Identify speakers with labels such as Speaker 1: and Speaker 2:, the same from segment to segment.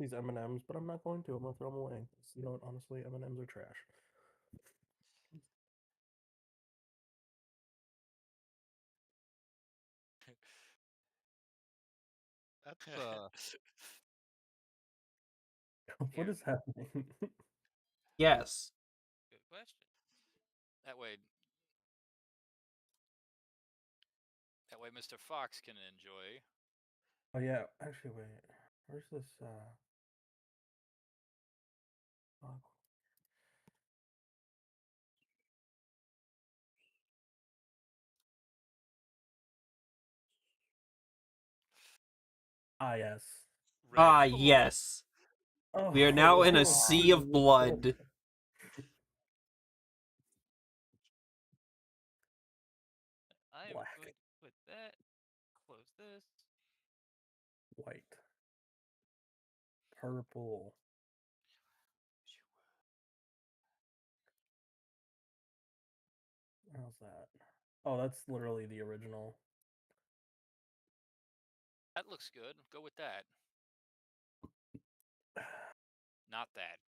Speaker 1: these M&Ms, but I'm not going to. I'm gonna throw them away. You know what? Honestly, M&Ms are trash.
Speaker 2: That's
Speaker 1: What is happening?
Speaker 3: Yes.
Speaker 4: Good question. That way, Mr. Fox can enjoy.
Speaker 1: Oh yeah, actually, wait. Where's this? Oh, yes.
Speaker 3: Ah,
Speaker 4: Red pool.
Speaker 3: yes.
Speaker 1: Oh,
Speaker 3: We are now in a
Speaker 1: wow.
Speaker 3: sea of blood.
Speaker 4: I'm
Speaker 1: Black.
Speaker 4: going to put that. Close this.
Speaker 1: White. Purple. How's that? Oh, that's literally the original.
Speaker 4: That looks good. Go with that. Not that.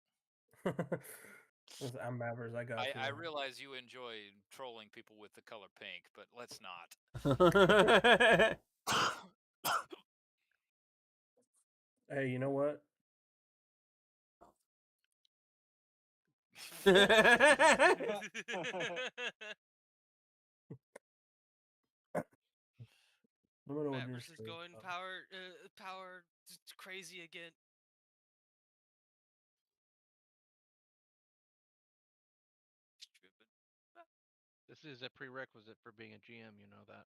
Speaker 1: I'm Mavericks. I got you.
Speaker 4: I realize you enjoy trolling people with the color pink, but let's not.
Speaker 1: Hey, you know what?
Speaker 5: Mavericks is going power crazy again.
Speaker 2: this is a prerequisite for being a GM. You know that.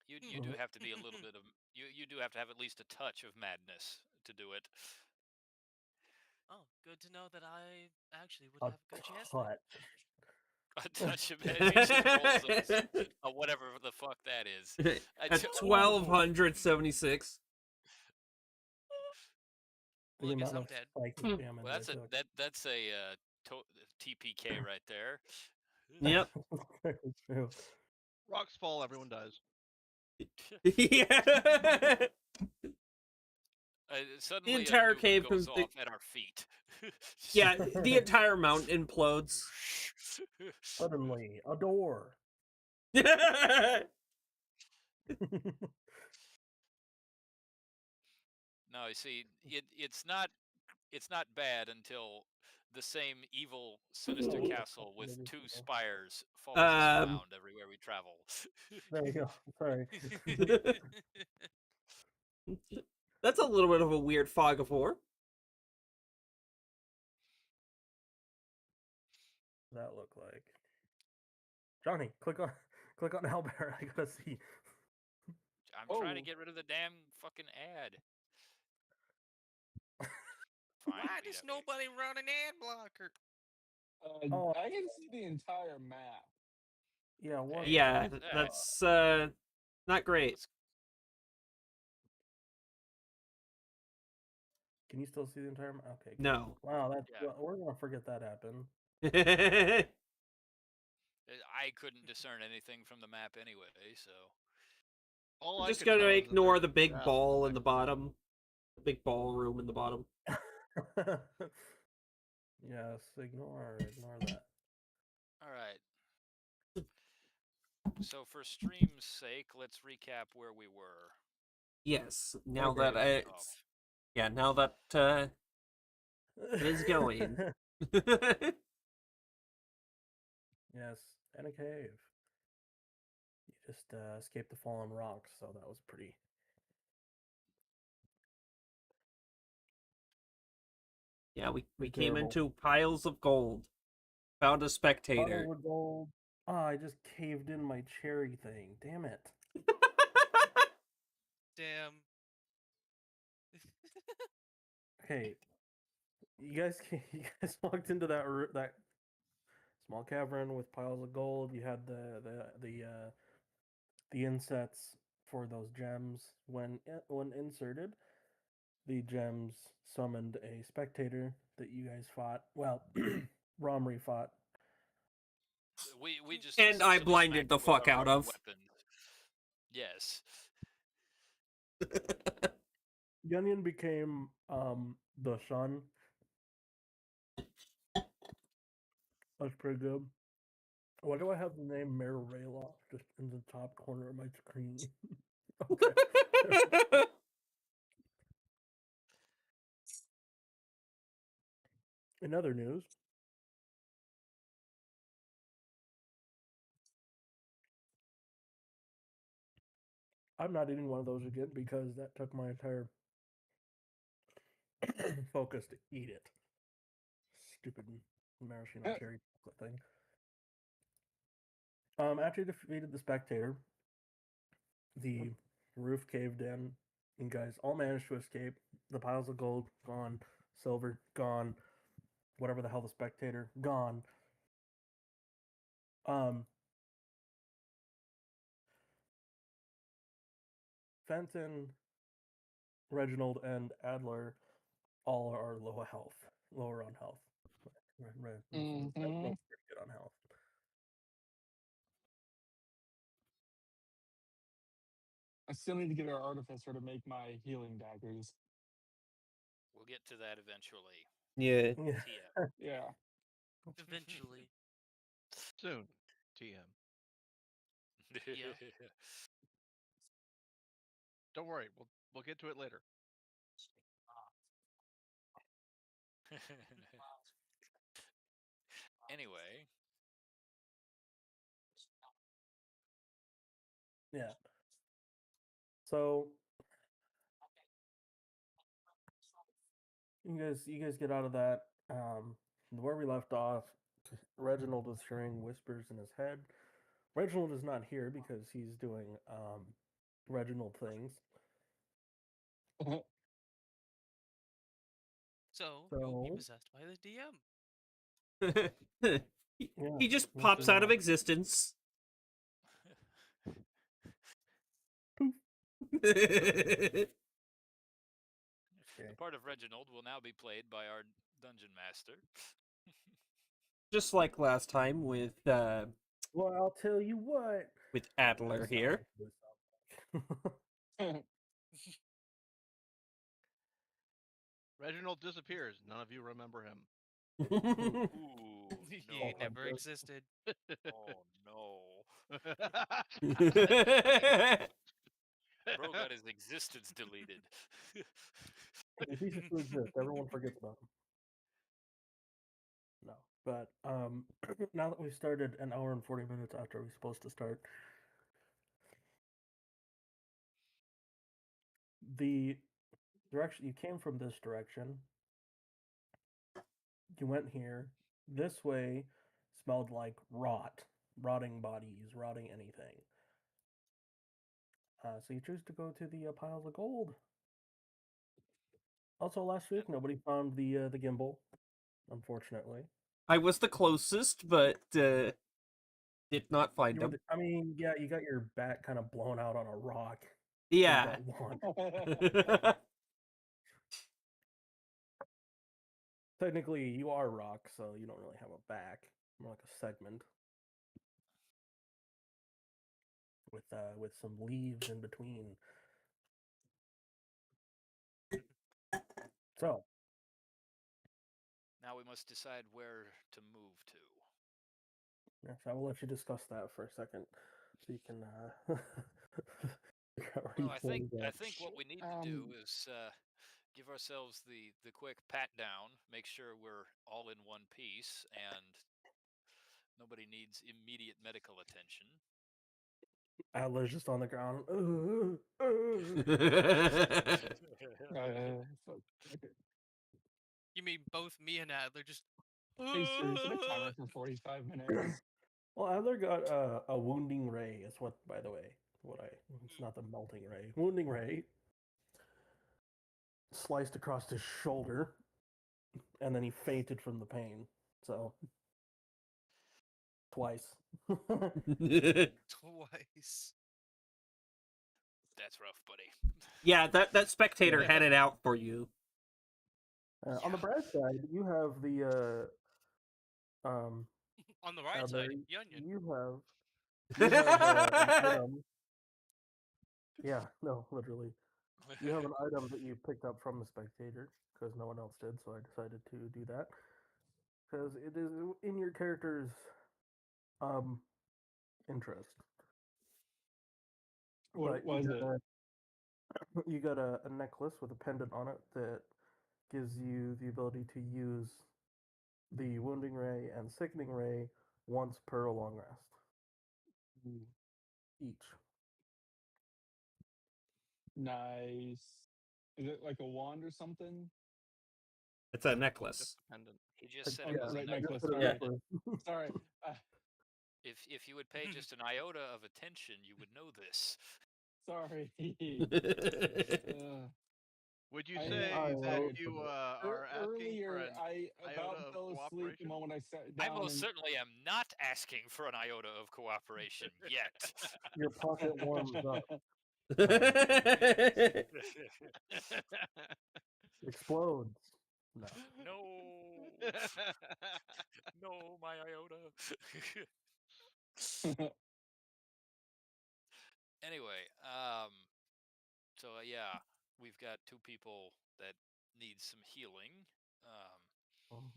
Speaker 4: You do have to be a little bit of you do have to have at least a touch of madness to do it.
Speaker 5: Oh, good to know that I actually would have a good chance.
Speaker 4: A touch of it. If he just rolls whatever the fuck that is.
Speaker 3: At 1276.
Speaker 5: Well, I guess I'm
Speaker 1: of
Speaker 5: dead.
Speaker 1: psychic damage.
Speaker 4: Well, that's a TPK right there.
Speaker 3: Yep.
Speaker 1: True.
Speaker 2: Rocks fall, everyone dies.
Speaker 3: Yeah.
Speaker 4: Suddenly
Speaker 3: the entire
Speaker 4: a nuke
Speaker 3: cave
Speaker 4: goes off at our feet.
Speaker 3: Yeah, the entire mountain implodes.
Speaker 1: Suddenly, a door.
Speaker 4: No, you see, it's not bad until the same evil, sinister castle with two spires follows us around everywhere we travel.
Speaker 1: There we go. Sorry.
Speaker 3: That's a little bit of a weird fog of war.
Speaker 1: What does that look like? Johnny, click on Albert. I gotta see.
Speaker 4: I'm trying to get rid of the damn fucking ad.
Speaker 5: Why does nobody run an ad blocker?
Speaker 6: I can see the entire map.
Speaker 1: Yeah, what?
Speaker 3: Yeah, that's not great.
Speaker 1: Can you still see the entire map? Okay. Good.
Speaker 3: No.
Speaker 1: Wow, we're gonna forget that happened.
Speaker 4: I couldn't discern anything from the map anyway, so.
Speaker 3: I'm just gonna ignore the big ball in the bottom. The big ballroom in the bottom.
Speaker 1: Yes, ignore that.
Speaker 4: Alright. So for stream's sake, let's recap where we were.
Speaker 3: Yes, now that it is going.
Speaker 1: Yes, in a cave. You just escaped the fallen rocks, so that was pretty.
Speaker 3: Yeah, we came into piles of gold. Found a spectator.
Speaker 1: Piles of gold. Oh, I just caved in my cherry thing. Damn it.
Speaker 5: Damn.
Speaker 1: Okay, you guys walked into that small cavern with piles of gold. You had the insets for those gems. When inserted, the gems summoned a spectator that you guys fought. Well, Romri fought.
Speaker 4: We just
Speaker 3: and I blinded the fuck out of.
Speaker 4: Weapons. Yes.
Speaker 1: Gunyan became the sun. That's pretty good. Why do I have the name Mayor Rayloff just in the top corner of my screen? Okay. In other news, I'm not eating one of those again because that took my entire focus to eat it. Stupid maraschino cherry chocolate thing. After you defeated the spectator, the roof caved in. You guys all managed to escape. The piles of gold gone, silver gone, whatever the hell the spectator gone. Fenton, Reginald, and Adler all are lower on health. Reginald's pretty good on health.
Speaker 6: I still need to get our artificer to make my healing daggers.
Speaker 4: We'll get to that eventually.
Speaker 3: Yeah.
Speaker 4: TM.
Speaker 6: Yeah.
Speaker 5: Eventually.
Speaker 2: Soon. TM.
Speaker 5: Yeah.
Speaker 2: Don't worry, we'll get to it later.
Speaker 4: Anyway.
Speaker 1: Yeah. So you guys get out of that. Where we left off, Reginald was hearing whispers in his head. Reginald is not here because he's doing Reginald things.
Speaker 5: So you'll be
Speaker 1: So
Speaker 5: possessed by the DM.
Speaker 3: He just
Speaker 1: this
Speaker 3: pops
Speaker 1: is,
Speaker 3: out of existence.
Speaker 4: The part of Reginald will now be played by our dungeon master.
Speaker 3: Just like last time with
Speaker 1: well, I'll tell you what.
Speaker 3: Adler here.
Speaker 2: Reginald disappears. None of you remember him.
Speaker 4: Ooh,
Speaker 5: He
Speaker 4: no.
Speaker 5: never existed.
Speaker 4: Oh, no. Bro got his existence deleted.
Speaker 1: He ceases to exist. Everyone forgets about him. No, but now that we've started an hour and 40 minutes after we're supposed to start, the direction you came from this direction, you went here. This way smelled like rotting bodies, rotting anything. So you choose to go to the piles of gold. Also, last week nobody found the gimbal, unfortunately.
Speaker 3: I was the closest, but did not find him.
Speaker 1: I mean, yeah, you got your back kind of blown out on a rock.
Speaker 3: Yeah.
Speaker 1: Technically, you are rock, so you don't really have a back. More like a segment with some leaves in between. So
Speaker 4: Now we must decide where to move to.
Speaker 1: yes, I will let you discuss that for a second, so you can. Figure out where
Speaker 4: Well,
Speaker 1: you
Speaker 4: I
Speaker 1: wanna
Speaker 4: think
Speaker 1: go.
Speaker 4: what we need to do is give ourselves the quick pat down, make sure we're all in one piece, and nobody needs immediate medical attention.
Speaker 1: Adler's just on the ground.
Speaker 5: You mean both me and Adler just.
Speaker 6: Hey Siri, set a timer for 45 minutes.
Speaker 1: Well, Adler got a wounding ray. Is what, by the way, it's not the melting ray. Wounding ray sliced across his shoulder, and then he fainted from the pain. So twice.
Speaker 5: Twice.
Speaker 4: That's rough, buddy.
Speaker 3: Yeah, that spectator
Speaker 1: Yeah.
Speaker 3: had it out for you.
Speaker 1: On the bright side, you have the
Speaker 5: On the right
Speaker 1: Adler,
Speaker 5: side, the onion.
Speaker 1: you have an item. Yeah, no, literally. You have an item that you picked up from the spectator because no one else did, so I decided to do that because it is in your character's um interest.
Speaker 6: What
Speaker 1: But
Speaker 6: was it?
Speaker 1: you got a necklace with a pendant on it that gives you the ability to use the wounding ray and sickening ray once per long rest each.
Speaker 6: Nice. Is it like a wand or something?
Speaker 3: It's a necklace.
Speaker 2: Just a pendant.
Speaker 4: He just said
Speaker 6: Oh,
Speaker 4: it was
Speaker 6: right,
Speaker 4: a
Speaker 6: necklace.
Speaker 4: necklace.
Speaker 3: Yeah.
Speaker 1: necklace.
Speaker 6: Sorry.
Speaker 4: If you would pay just an iota of attention, you would know this.
Speaker 6: Sorry.
Speaker 7: Would you
Speaker 6: I
Speaker 7: say
Speaker 6: am
Speaker 7: that
Speaker 6: tired.
Speaker 7: you are asking for
Speaker 6: Earlier,
Speaker 7: an
Speaker 6: I about
Speaker 7: iota of
Speaker 6: fell asleep the
Speaker 7: cooperation?
Speaker 6: moment I sat
Speaker 4: I
Speaker 6: down.
Speaker 4: most certainly am not asking for an iota of cooperation yet.
Speaker 1: Your pocket warms up. Explodes. No.
Speaker 4: No, no, my iota. Anyway, yeah, we've got two people that need some healing.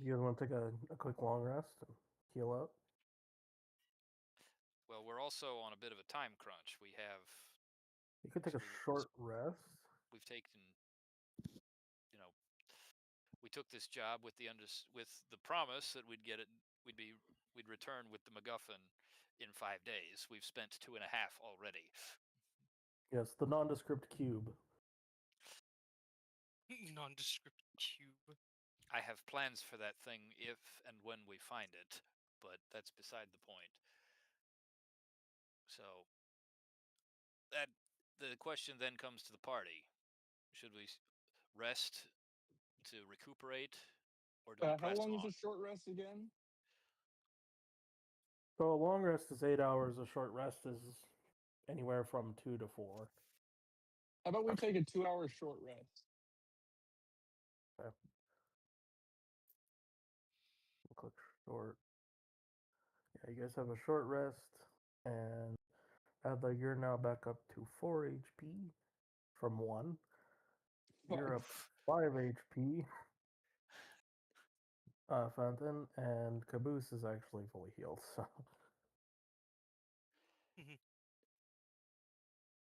Speaker 1: You guys want to take a quick long rest and heal up?
Speaker 4: Well, we're also on a bit of a time crunch. We have
Speaker 1: You could take a
Speaker 4: So we-
Speaker 1: short rest.
Speaker 4: we've taken, we took this job with with the promise that we'd get it, we'd return with the MacGuffin in 5 days. We've spent 2.5 already.
Speaker 1: Yes, the nondescript cube.
Speaker 5: Nondescript cube.
Speaker 4: I have plans for that thing if and when we find it, but that's beside the point. So the question then comes to the party: should we rest to recuperate, or do we
Speaker 6: How
Speaker 4: press
Speaker 6: long is
Speaker 4: on?
Speaker 6: a short rest again?
Speaker 1: So a long rest is 8 hours. A short rest is anywhere from 2 to 4.
Speaker 6: How about we take a 2-hour short rest?
Speaker 1: Okay. We'll click short. Yeah, you guys have a short rest, and Adler, you're now back up to 4 HP from 1. You're up 5 HP. Fountain and Caboose is actually fully healed. So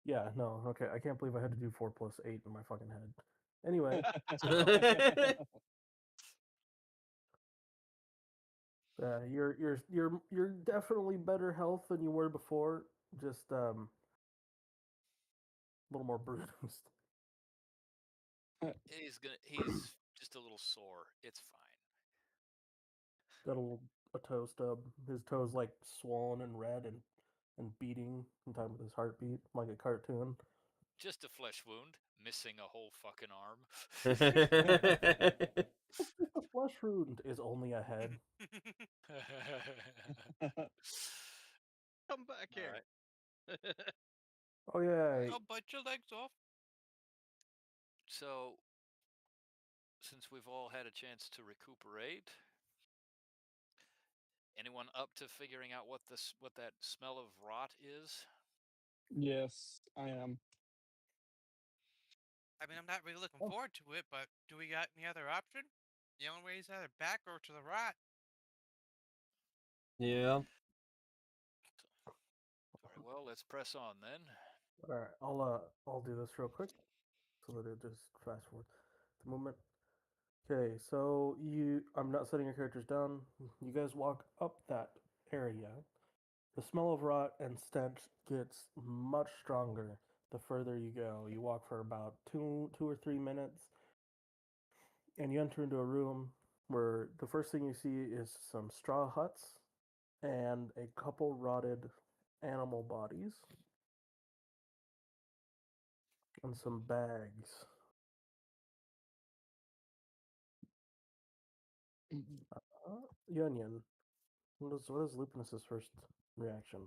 Speaker 1: yeah, no, okay. I can't believe I had to do 4 plus 8 in my fucking head. Anyway, you're definitely better health than you were before. Just a little more bruised.
Speaker 4: He's just a little sore. It's fine.
Speaker 1: Got a toe stub. His toe's like swollen and red and beating in time with his heartbeat, like a cartoon.
Speaker 4: Just a flesh wound, missing a whole fucking arm.
Speaker 1: The flesh wound is only a head.
Speaker 7: Come back
Speaker 4: All
Speaker 7: here.
Speaker 4: right.
Speaker 1: Oh yeah.
Speaker 5: I'll bite your legs off.
Speaker 4: So, since we've all had a chance to recuperate, anyone up to figuring out what that smell of rot is?
Speaker 6: Yes, I am.
Speaker 5: I mean, I'm not really looking forward to it, but do we got any other option? The only way is either back or to the right.
Speaker 3: Yeah.
Speaker 4: Very well, let's press on then.
Speaker 1: All right, I'll do this real quick so that it just fast forward the moment. Okay, so I'm not setting your characters down. You guys walk up that area. The smell of rot and stench gets much stronger the further you go. You walk for about 2 or 3 minutes, and you enter into a room where the first thing you see is some straw huts and a couple rotted animal bodies and some bags. Yunion, what is Lupinus's first reaction?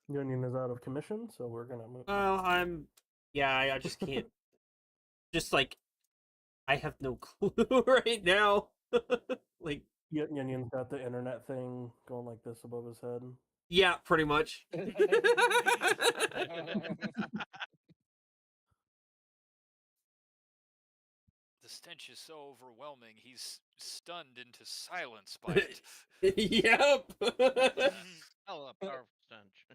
Speaker 1: Union is out of commission, so we're gonna move.
Speaker 3: Well, I just can't. Just like, I have no clue right now. Like,
Speaker 1: Yunyan's got the internet thing going like this above his head.
Speaker 3: yeah, pretty much.
Speaker 4: The stench is so overwhelming, he's stunned into silence by it.
Speaker 3: Yep.
Speaker 7: Hell, a powerful stench.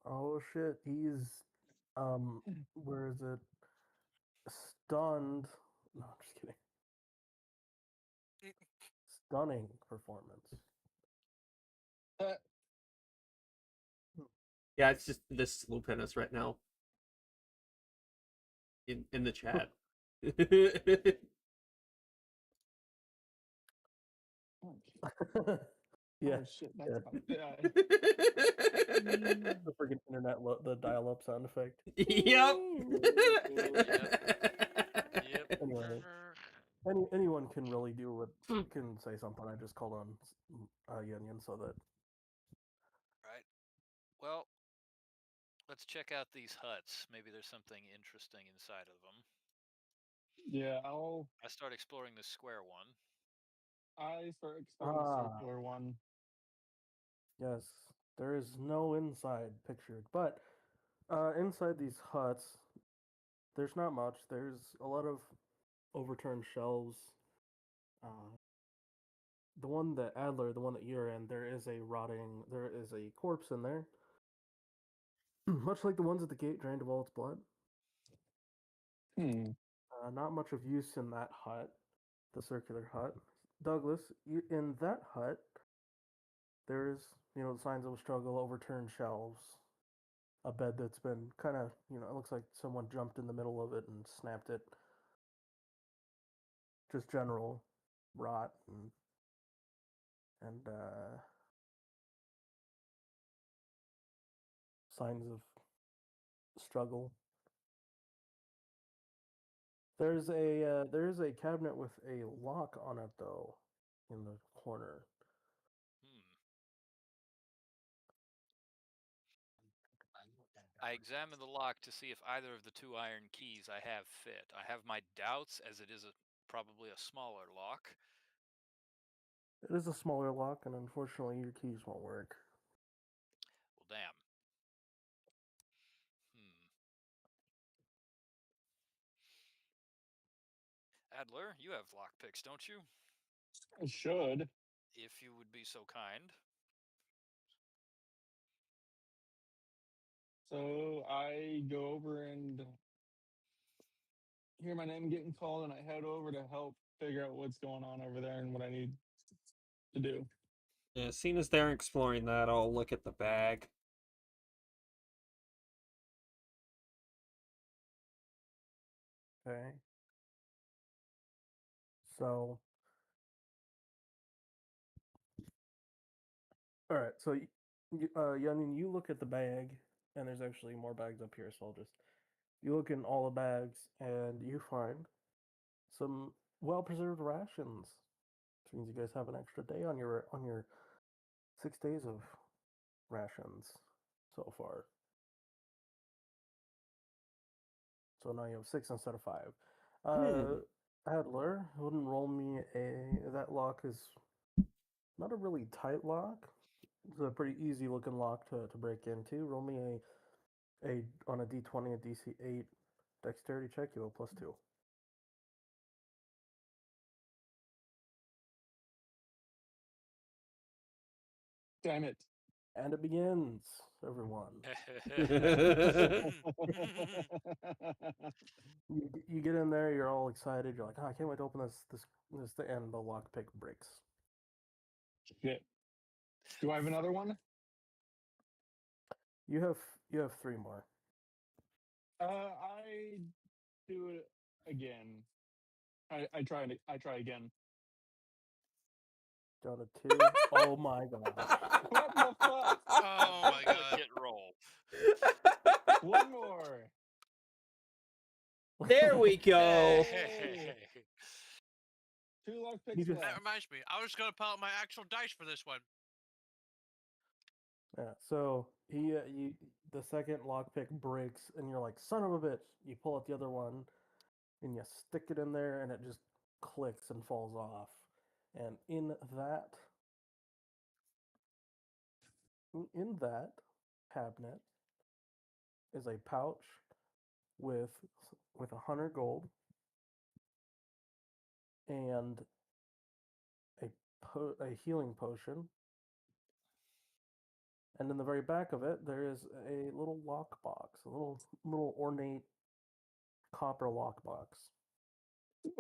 Speaker 1: Oh shit, he's where is it? Stunned. No, I'm just kidding. Stunning performance.
Speaker 3: Yeah, it's just this looping us right now. In the chat.
Speaker 1: Yeah,
Speaker 6: Oh shit, that's
Speaker 1: yeah.
Speaker 6: about to die.
Speaker 1: The freaking internet, the dial-up sound effect.
Speaker 3: Yep.
Speaker 4: Yep.
Speaker 1: Anyway, anyone can really do what can say something. I just called on Yunyan so that.
Speaker 4: Right. Well, let's check out these huts. Maybe there's something interesting inside of them.
Speaker 6: Yeah,
Speaker 4: I start exploring the square one.
Speaker 6: I start exploring the circular one.
Speaker 1: Yes, there is no inside pictured, but inside these huts, there's not much. There's a lot of overturned shelves. The one that Adler, the one that you're in, there is a corpse in there, much like the ones at the gate drained of all its blood. Not much of use in that hut, the circular hut. Douglas, in that hut, there's signs of a struggle, overturned shelves, a bed that's been kind of it looks like someone jumped in the middle of it and snapped it. Just general rot and signs of struggle. There's a cabinet with a lock on it though, in the corner.
Speaker 4: I examine the lock to see if either of the two iron keys I have fit. I have my doubts, as it is probably a smaller lock.
Speaker 1: It is a smaller lock, and unfortunately, your keys won't work.
Speaker 4: Well, damn. Adler, you have lockpicks, don't you?
Speaker 6: I should.
Speaker 4: If you would be so kind.
Speaker 6: So I go over and hear my name getting called, and I head over to help figure out what's going on over there and what I need to do.
Speaker 3: Yeah, as soon as they're exploring that, I'll look at the bag.
Speaker 1: Okay. So, all right. So, Youngin, you look at the bag, and there's actually more bags up here. So you look in all the bags, and you find some well-preserved rations. Which means you guys have an extra day on your 6 days of rations so far. So now you have 6 instead of 5. Adler, wouldn't roll me that lock is not a really tight lock. It's a pretty easy looking lock to break into. Roll me a on a D20 a DC8 dexterity check. You have +2.
Speaker 6: Damn it.
Speaker 1: And it begins, everyone. You get in there, you're all excited. You're like, oh, I can't wait to open this, and the lockpick breaks.
Speaker 6: Shit. Do I have another one?
Speaker 1: You have 3 more.
Speaker 6: I do it again. I try again.
Speaker 1: Down to 2. Oh my gosh.
Speaker 6: What the fuck?
Speaker 5: Oh my god.
Speaker 4: Hit roll.
Speaker 6: One more.
Speaker 3: There we go.
Speaker 4: Hey.
Speaker 6: 2 lockpicks
Speaker 1: You just-
Speaker 5: That
Speaker 6: left.
Speaker 5: reminds me, I was gonna pull out my actual dice for this one.
Speaker 1: Yeah, so the second lockpick breaks, and you're like, son of a bitch. You pull out the other one, and you stick it in there, and it just clicks and falls off. And in that cabinet is a pouch with 100 gold and a healing potion. And in the very back of it, there is a little lockbox, a little ornate copper lockbox.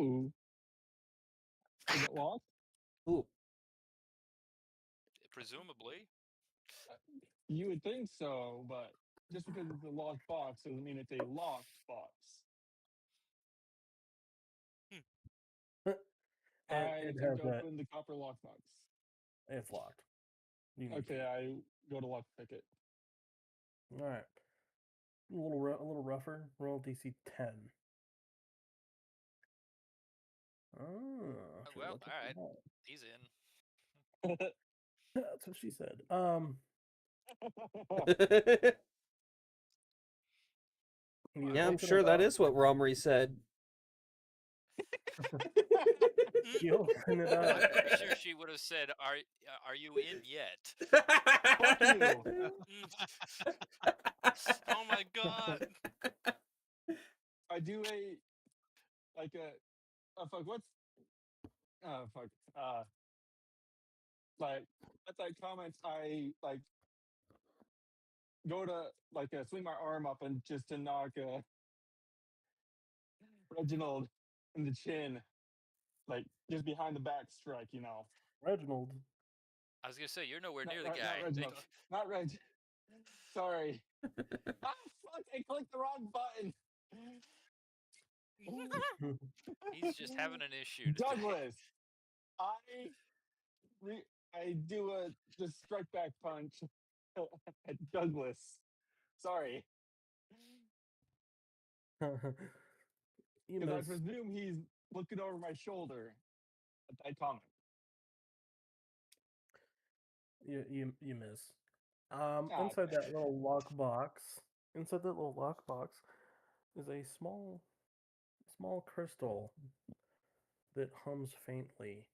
Speaker 6: Ooh. Is it locked?
Speaker 3: Ooh.
Speaker 4: Presumably.
Speaker 6: You would think so, but just because it's a locked box doesn't mean it's a locked box. I
Speaker 1: It
Speaker 6: attempt
Speaker 1: has
Speaker 6: to
Speaker 1: that.
Speaker 6: open the copper lockbox.
Speaker 1: It's locked. You need
Speaker 6: Okay, I go to lockpick it.
Speaker 1: All right. A little rougher. Roll DC 10. Oh,
Speaker 4: Well,
Speaker 1: look
Speaker 4: all
Speaker 1: at
Speaker 4: right.
Speaker 1: that.
Speaker 4: He's in.
Speaker 1: That's what she said.
Speaker 3: Yeah, I'm sure that is what Romry said.
Speaker 1: You open it up.
Speaker 4: I'm pretty sure she would have said, "Are you in yet?"
Speaker 6: Fuck you.
Speaker 5: Oh my god.
Speaker 6: I do fuck, what's fuck like at that comment I go to swing my arm up and just to knock Reginald in the chin, just behind the back strike,
Speaker 1: Reginald.
Speaker 4: I was gonna say you're nowhere
Speaker 6: Not,
Speaker 4: near the
Speaker 6: not
Speaker 4: guy.
Speaker 6: Reginald. Not Reg. Sorry. Ah, fuck! I clicked the wrong button.
Speaker 4: He's just having an issue today.
Speaker 6: Douglas. I do a just strike back punch at Douglas. Sorry,
Speaker 1: You
Speaker 6: because I
Speaker 1: miss.
Speaker 6: presume he's looking over my shoulder at that comment.
Speaker 1: You miss.
Speaker 6: Ah,
Speaker 1: Inside
Speaker 6: okay.
Speaker 1: that little lockbox, is a small crystal that hums faintly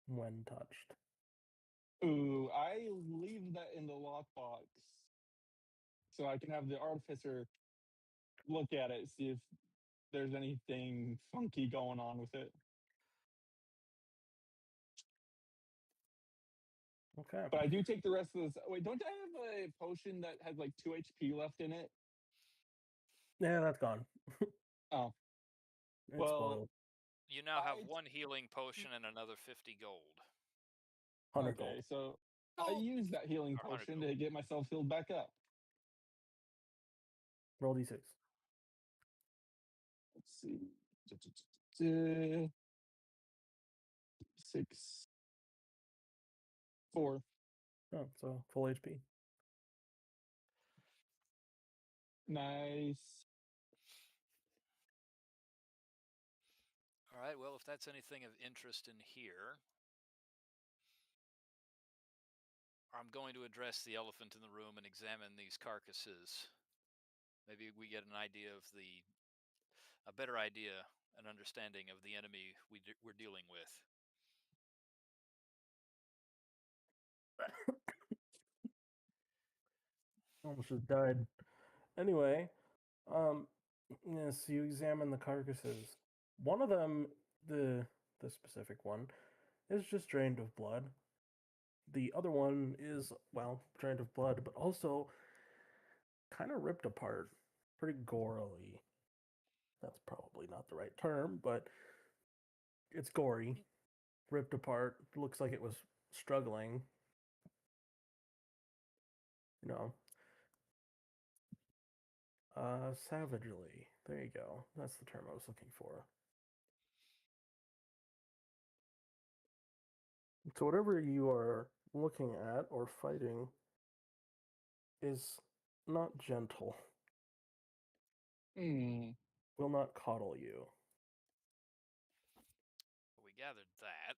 Speaker 1: when touched.
Speaker 6: Ooh, I leave that in the lockbox so I can have the artificer look at it, see if there's anything funky going on with it.
Speaker 1: Okay.
Speaker 6: But I do take the rest of this. Wait, don't I have a potion that has 2 HP left in it?
Speaker 1: Yeah, that's gone.
Speaker 6: Oh,
Speaker 1: It's
Speaker 6: well,
Speaker 1: spoiled.
Speaker 4: You now have
Speaker 6: I-
Speaker 4: one healing potion and another 50 gold.
Speaker 1: 100
Speaker 6: okay.
Speaker 1: gold.
Speaker 6: So I use that healing
Speaker 4: Or 100
Speaker 6: potion
Speaker 4: gold.
Speaker 6: to get myself healed back up.
Speaker 1: Roll d6.
Speaker 6: Let's see. 6, 4.
Speaker 1: Oh, so full HP.
Speaker 6: Nice.
Speaker 4: All right. Well, if that's anything of interest in here, I'm going to address the elephant in the room and examine these carcasses. Maybe we get a better idea, an understanding of the enemy we're dealing with.
Speaker 1: Almost just died. Anyway, yes, you examine the carcasses. One of them, the specific one, is just drained of blood. The other one is, well, drained of blood, but also kind of ripped apart, pretty gorily. That's probably not the right term, but it's gory, ripped apart. Looks like it was struggling. You know, savagely. There you go. That's the term I was looking for. So whatever you are looking at or fighting is not gentle. Will not coddle you.
Speaker 4: We gathered that.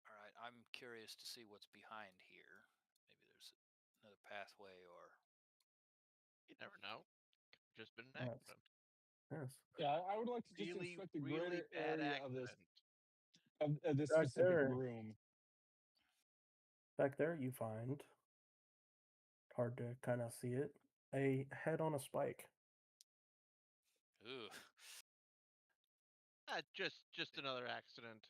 Speaker 4: All right. I'm curious curious to see what's behind here. Maybe there's another pathway or...
Speaker 7: You never know. Just been an
Speaker 1: Yes.
Speaker 7: accident.
Speaker 1: Yes.
Speaker 6: Yeah, I would like to just
Speaker 7: Really,
Speaker 6: inspect the
Speaker 7: really
Speaker 6: greater
Speaker 7: bad
Speaker 6: area
Speaker 7: accident.
Speaker 6: of this
Speaker 1: Back
Speaker 6: specific
Speaker 1: there.
Speaker 6: room.
Speaker 1: Back there, you find, hard to kind of see it, a head on a spike.
Speaker 4: Ooh.
Speaker 7: Just another accident.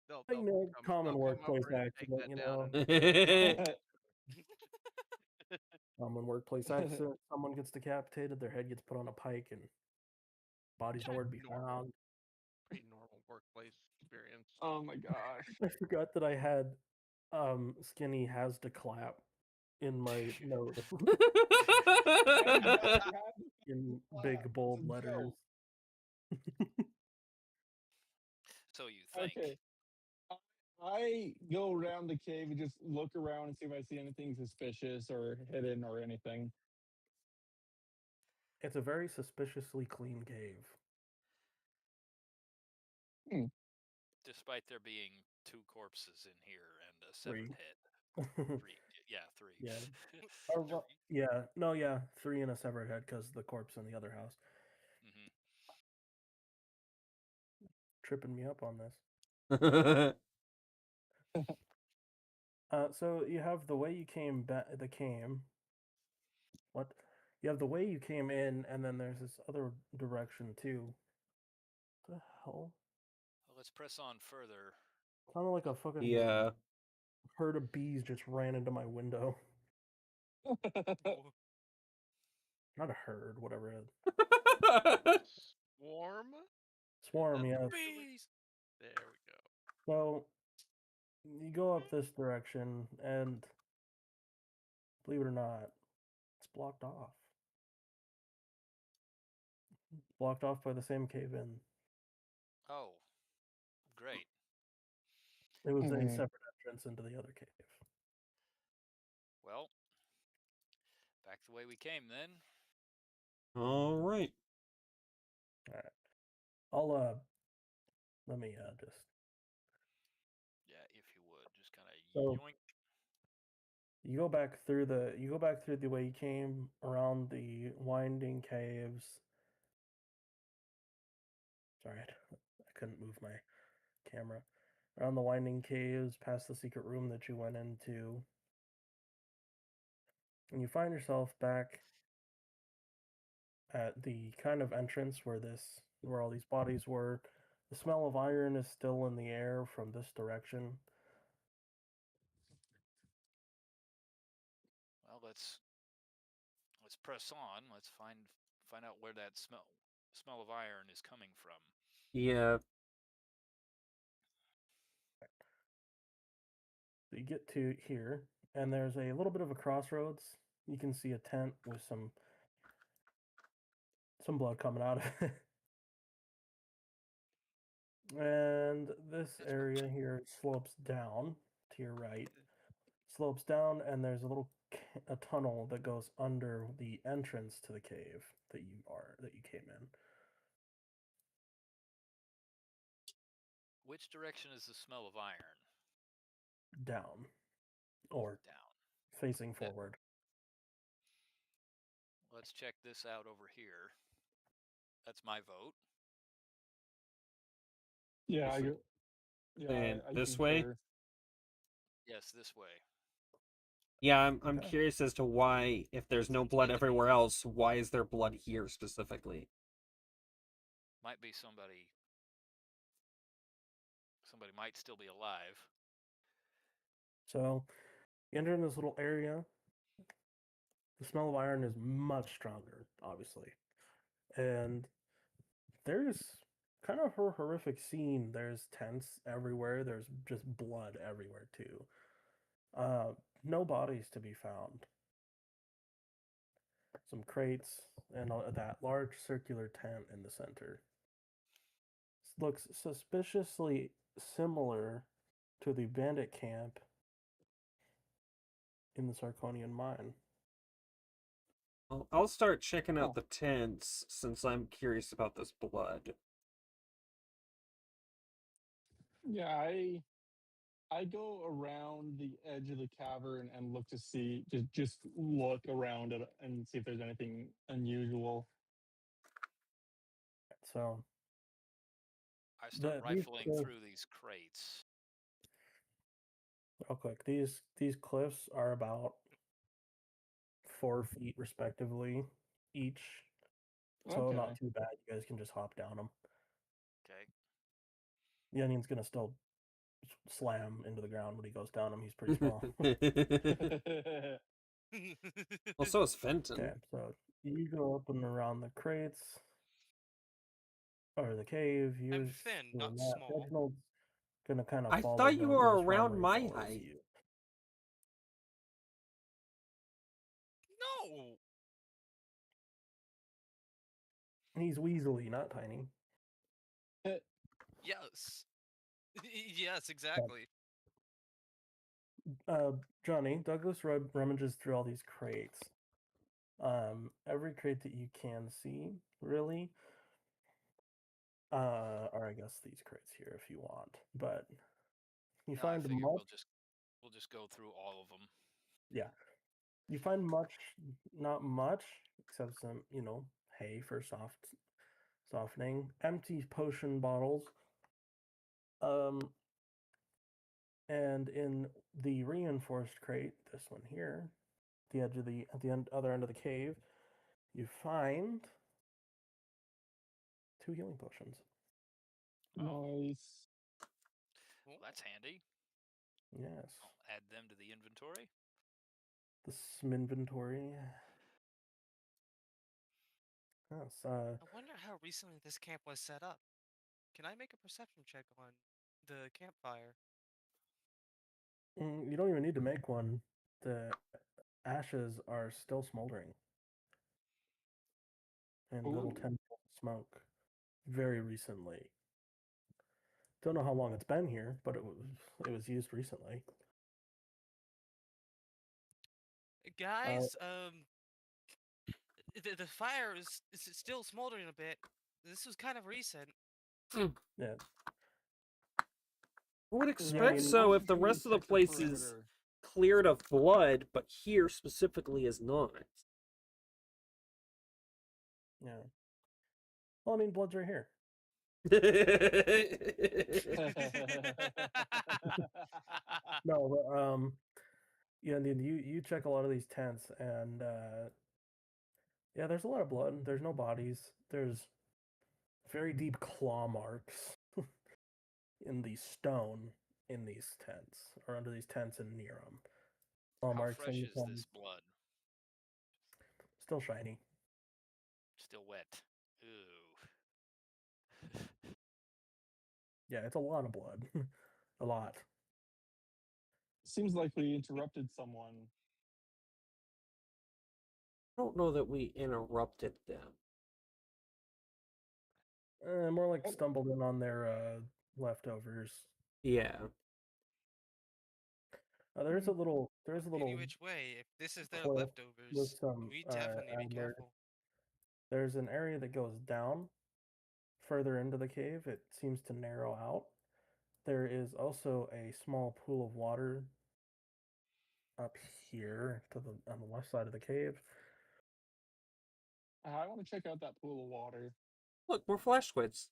Speaker 7: They'll
Speaker 1: You know,
Speaker 7: come,
Speaker 1: common
Speaker 7: they'll come
Speaker 1: workplace
Speaker 7: over and take
Speaker 1: accident,
Speaker 7: that
Speaker 1: you
Speaker 7: down
Speaker 1: know.
Speaker 7: and
Speaker 1: Common workplace accident. Someone gets decapitated, their head gets put on a pike, and body's nowhere to be
Speaker 7: normal.
Speaker 1: found.
Speaker 7: Pretty normal workplace experience.
Speaker 6: Oh my gosh.
Speaker 1: I forgot that I had Skinny has to clap in my note in big bold letters.
Speaker 4: So you think.
Speaker 6: Okay. I go around the cave and just look around and see if I see anything suspicious or hidden or anything.
Speaker 1: It's a very suspiciously clean cave.
Speaker 4: Despite there being 2 corpses in here and a
Speaker 1: Three.
Speaker 4: severed head. 3. Yeah, 3.
Speaker 1: Yeah. Yeah. No, yeah. 3 and a severed head because the corpse in the other house.
Speaker 4: Mm-hmm.
Speaker 1: Tripping me up on this. So you have the way you came back. What? You have the way you came in, and then there's this other direction too. What the hell?
Speaker 4: Well, let's press on further.
Speaker 1: Kind of like a fucking
Speaker 3: Yeah.
Speaker 1: herd of bees just ran into my window. Not a herd, whatever it is.
Speaker 7: Swarm?
Speaker 1: Swarm, yes.
Speaker 5: Bees!
Speaker 7: There we go.
Speaker 1: So you go up this direction, and believe it or not, it's blocked off. Blocked off by the same cave in.
Speaker 4: Oh, great.
Speaker 1: It was a
Speaker 6: Mhm.
Speaker 1: separate entrance into the other cave.
Speaker 4: Well, back the way we came then.
Speaker 3: All right.
Speaker 1: All right. I'll let me just.
Speaker 4: Yeah, if you would, just kind of
Speaker 1: So-
Speaker 4: yoink.
Speaker 1: You go back through the way you came around the winding caves. Sorry, I couldn't move my camera. Around the winding caves, past the secret room that you went into. And you find yourself back at the kind of entrance where all these bodies were. The smell of iron is still in the air from this direction.
Speaker 4: Well, let's press on. Let's find out where that smell of iron is coming from.
Speaker 3: Yeah.
Speaker 1: So you get to here, and there's a little bit of a crossroads. You can see a tent with some blood coming out of it. And this area here slopes down to your right. Slopes down, and there's a tunnel that goes under the entrance to the cave that you came in.
Speaker 4: Which direction is the smell of iron?
Speaker 1: Down, or
Speaker 4: Down.
Speaker 1: facing forward.
Speaker 4: Let's check this out over here. That's my vote.
Speaker 6: Yeah,
Speaker 3: This-
Speaker 6: I
Speaker 3: this way?
Speaker 6: concur.
Speaker 4: Yes, this way.
Speaker 3: Yeah, I'm
Speaker 1: Okay.
Speaker 3: curious as to why, if there's no blood everywhere else, why is there blood here specifically?
Speaker 4: Might be somebody might still be alive.
Speaker 1: So you enter in this little area. The smell of iron is much stronger, obviously. And there's kind of a horrific scene. There's tents everywhere. There's just blood everywhere too. No bodies to be found. Some crates and that large circular tent in the center. Looks suspiciously similar to the bandit camp in the Sarkonian mine.
Speaker 3: I'll start checking out
Speaker 6: Oh.
Speaker 3: the tents since I'm curious about this blood.
Speaker 6: Yeah, I go around the edge of the cavern and look to see, just look around it and see if there's anything unusual.
Speaker 1: So
Speaker 4: I start
Speaker 1: these
Speaker 4: rifling
Speaker 1: cliffs,
Speaker 4: through these crates.
Speaker 1: real quick, these cliffs are about 4 feet respectively each, so
Speaker 6: Okay.
Speaker 1: not too bad. You guys can just hop down them.
Speaker 4: Okay.
Speaker 1: The onion's gonna still slam into the ground when he goes down them. He's pretty small.
Speaker 3: Well, so is Fenton.
Speaker 1: Okay, so you go up and around the crates or the cave. You're
Speaker 5: I'm thin, not
Speaker 1: doing that.
Speaker 5: small.
Speaker 1: Reginald's gonna kind of
Speaker 3: I
Speaker 1: follow.
Speaker 3: thought you
Speaker 1: go
Speaker 3: were
Speaker 1: as far
Speaker 3: around
Speaker 1: where he
Speaker 3: my
Speaker 1: follows
Speaker 3: height.
Speaker 1: you.
Speaker 5: No.
Speaker 1: He's weaselly, not tiny.
Speaker 5: Yes. Yes, exactly.
Speaker 1: Johnny, Douglas rummages through all these crates. Every crate that you can see, really. Or I guess these crates here if you want, but you
Speaker 4: No, I
Speaker 1: find
Speaker 4: figure
Speaker 1: much.
Speaker 4: we'll just go through all of them.
Speaker 1: Yeah, you find much, not much, except some, hay for softening. Empty potion bottles. And in the reinforced crate, this one here, at the other end of the cave, you find 2 healing potions.
Speaker 6: Nice.
Speaker 4: Well, that's handy.
Speaker 1: Yes.
Speaker 4: I'll add them to the inventory.
Speaker 1: The inventory. Yes.
Speaker 5: I wonder how recently this camp was set up. Can I make a perception check on the campfire?
Speaker 1: You don't even need to make one. The ashes are still smoldering and little
Speaker 6: Ooh.
Speaker 1: tendrils of smoke. Very recently. Don't know how long it's been here, but it was used recently.
Speaker 5: Guys, the fire is still smoldering a bit. This was kind of recent.
Speaker 1: Yeah.
Speaker 3: I would
Speaker 1: I
Speaker 3: expect
Speaker 1: mean,
Speaker 3: so if the
Speaker 6: We
Speaker 3: rest of the
Speaker 6: check
Speaker 3: place is
Speaker 6: perimeter.
Speaker 3: cleared of blood, but here specifically is not.
Speaker 1: Yeah. Well, I mean, blood's right here. No, but yeah, and then you check a lot of these tents, and yeah, there's a lot of blood. There's no bodies. There's very deep claw marks in the stone in these tents, or under these tents and near them. Claw
Speaker 4: How
Speaker 1: marks,
Speaker 4: fresh
Speaker 1: and
Speaker 4: is this blood?
Speaker 1: still shiny.
Speaker 4: Still wet. Ooh.
Speaker 1: Yeah, it's a lot of blood. A lot.
Speaker 6: Seems like we interrupted someone.
Speaker 3: I don't know that we interrupted them.
Speaker 1: More like
Speaker 6: Oh.
Speaker 1: stumbled in on their leftovers.
Speaker 3: Yeah.
Speaker 1: There's a little
Speaker 5: Any which way, if this is their
Speaker 1: cliff with
Speaker 5: leftovers,
Speaker 1: some
Speaker 5: we definitely be
Speaker 1: adler.
Speaker 5: careful.
Speaker 1: There's an area that goes down further into the cave. It seems to narrow out. There is also a small pool of water up here on the left side of the cave.
Speaker 6: I want to check out that pool of water.
Speaker 3: Look, more flash squids.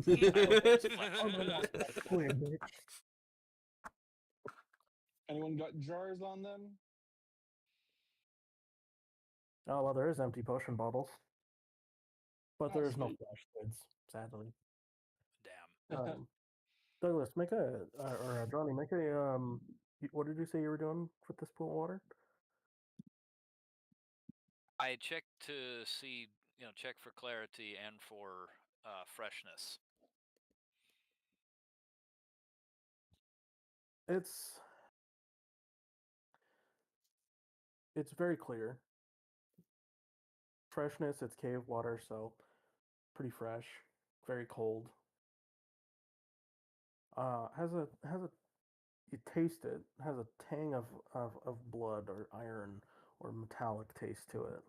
Speaker 1: Squid, bitch.
Speaker 6: Anyone got jars on them?
Speaker 1: Oh well, there is empty potion bottles, but
Speaker 6: Oh,
Speaker 1: there is no
Speaker 6: sweet.
Speaker 1: flash squids, sadly.
Speaker 4: Damn.
Speaker 1: Douglas, make or Johnny, make a what did you say you were doing with this pool of water?
Speaker 4: I checked to see, check for clarity and for freshness.
Speaker 1: It's very clear. Freshness, it's cave water, so pretty fresh, very cold. Has a you taste it, has a tang of blood or iron or metallic taste to it.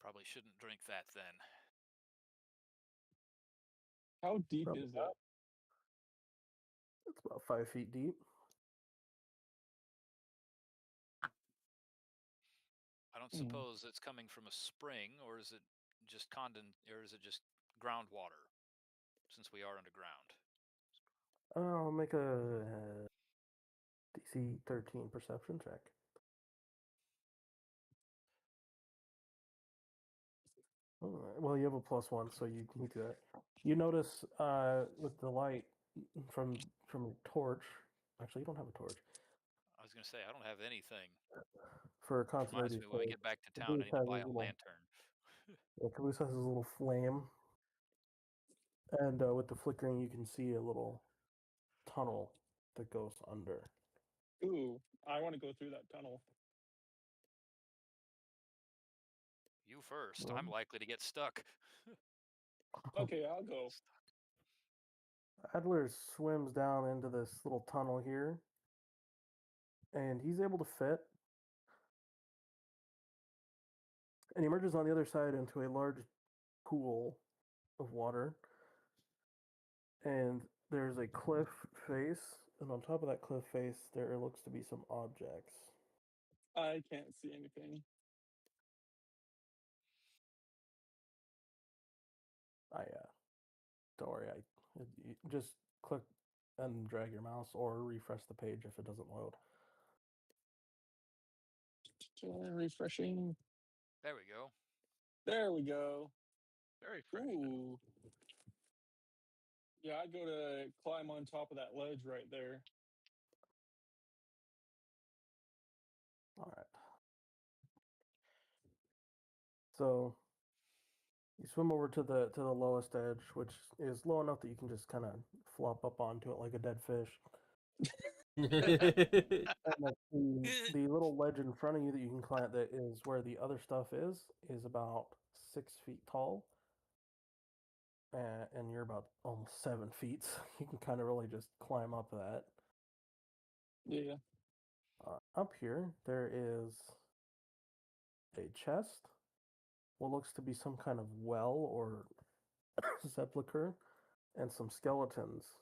Speaker 4: Probably shouldn't drink that then.
Speaker 6: How deep
Speaker 1: Probably
Speaker 6: is it?
Speaker 1: It's about 5 feet deep.
Speaker 4: I don't
Speaker 6: Hmm.
Speaker 4: suppose it's coming from a spring, or is it just or is it just groundwater? Since we are underground.
Speaker 1: I'll make a DC 13 perception check. Alright, well, you have a +1, so you can do that. You notice with the light from your torch. Actually, you don't have a torch.
Speaker 4: I was going to say, I don't have anything.
Speaker 1: For
Speaker 4: Which reminds
Speaker 1: continuity
Speaker 4: me, when we
Speaker 1: sake,
Speaker 4: get back to town, I
Speaker 1: Caboose
Speaker 4: need to
Speaker 1: has
Speaker 4: buy
Speaker 1: his
Speaker 4: a
Speaker 1: little
Speaker 4: lantern.
Speaker 1: Caboose has his little flame, and with the flickering, you can see a little tunnel that goes under.
Speaker 6: Ooh, I want to go through that tunnel.
Speaker 4: You first.
Speaker 1: Well,
Speaker 4: I'm likely to get stuck.
Speaker 6: Okay, I'll go.
Speaker 1: Adler swims down into this little tunnel here, and he's able to fit. And he emerges on the other side into a large pool of water. And there's a cliff face, and on top of that cliff face, there looks to be some objects.
Speaker 6: I can't see anything.
Speaker 1: Don't worry, you just click and drag your mouse or refresh the page if it doesn't load.
Speaker 6: Refreshing.
Speaker 4: There we go.
Speaker 6: There we go.
Speaker 7: Very fresh.
Speaker 6: Ooh. Yeah, I go to climb on top of that ledge right there.
Speaker 1: All right. So you swim over to the lowest edge, which is low enough that you can just kind of flop up onto it like a dead fish. And the little ledge in front of you that you can climb, that is where the other stuff is about 6 feet tall. And you're about almost 7 feet, so you can kind of really just climb up that.
Speaker 6: Yeah.
Speaker 1: Up here, there is a chest, what looks to be some kind of well or sepulcher, and some skeletons.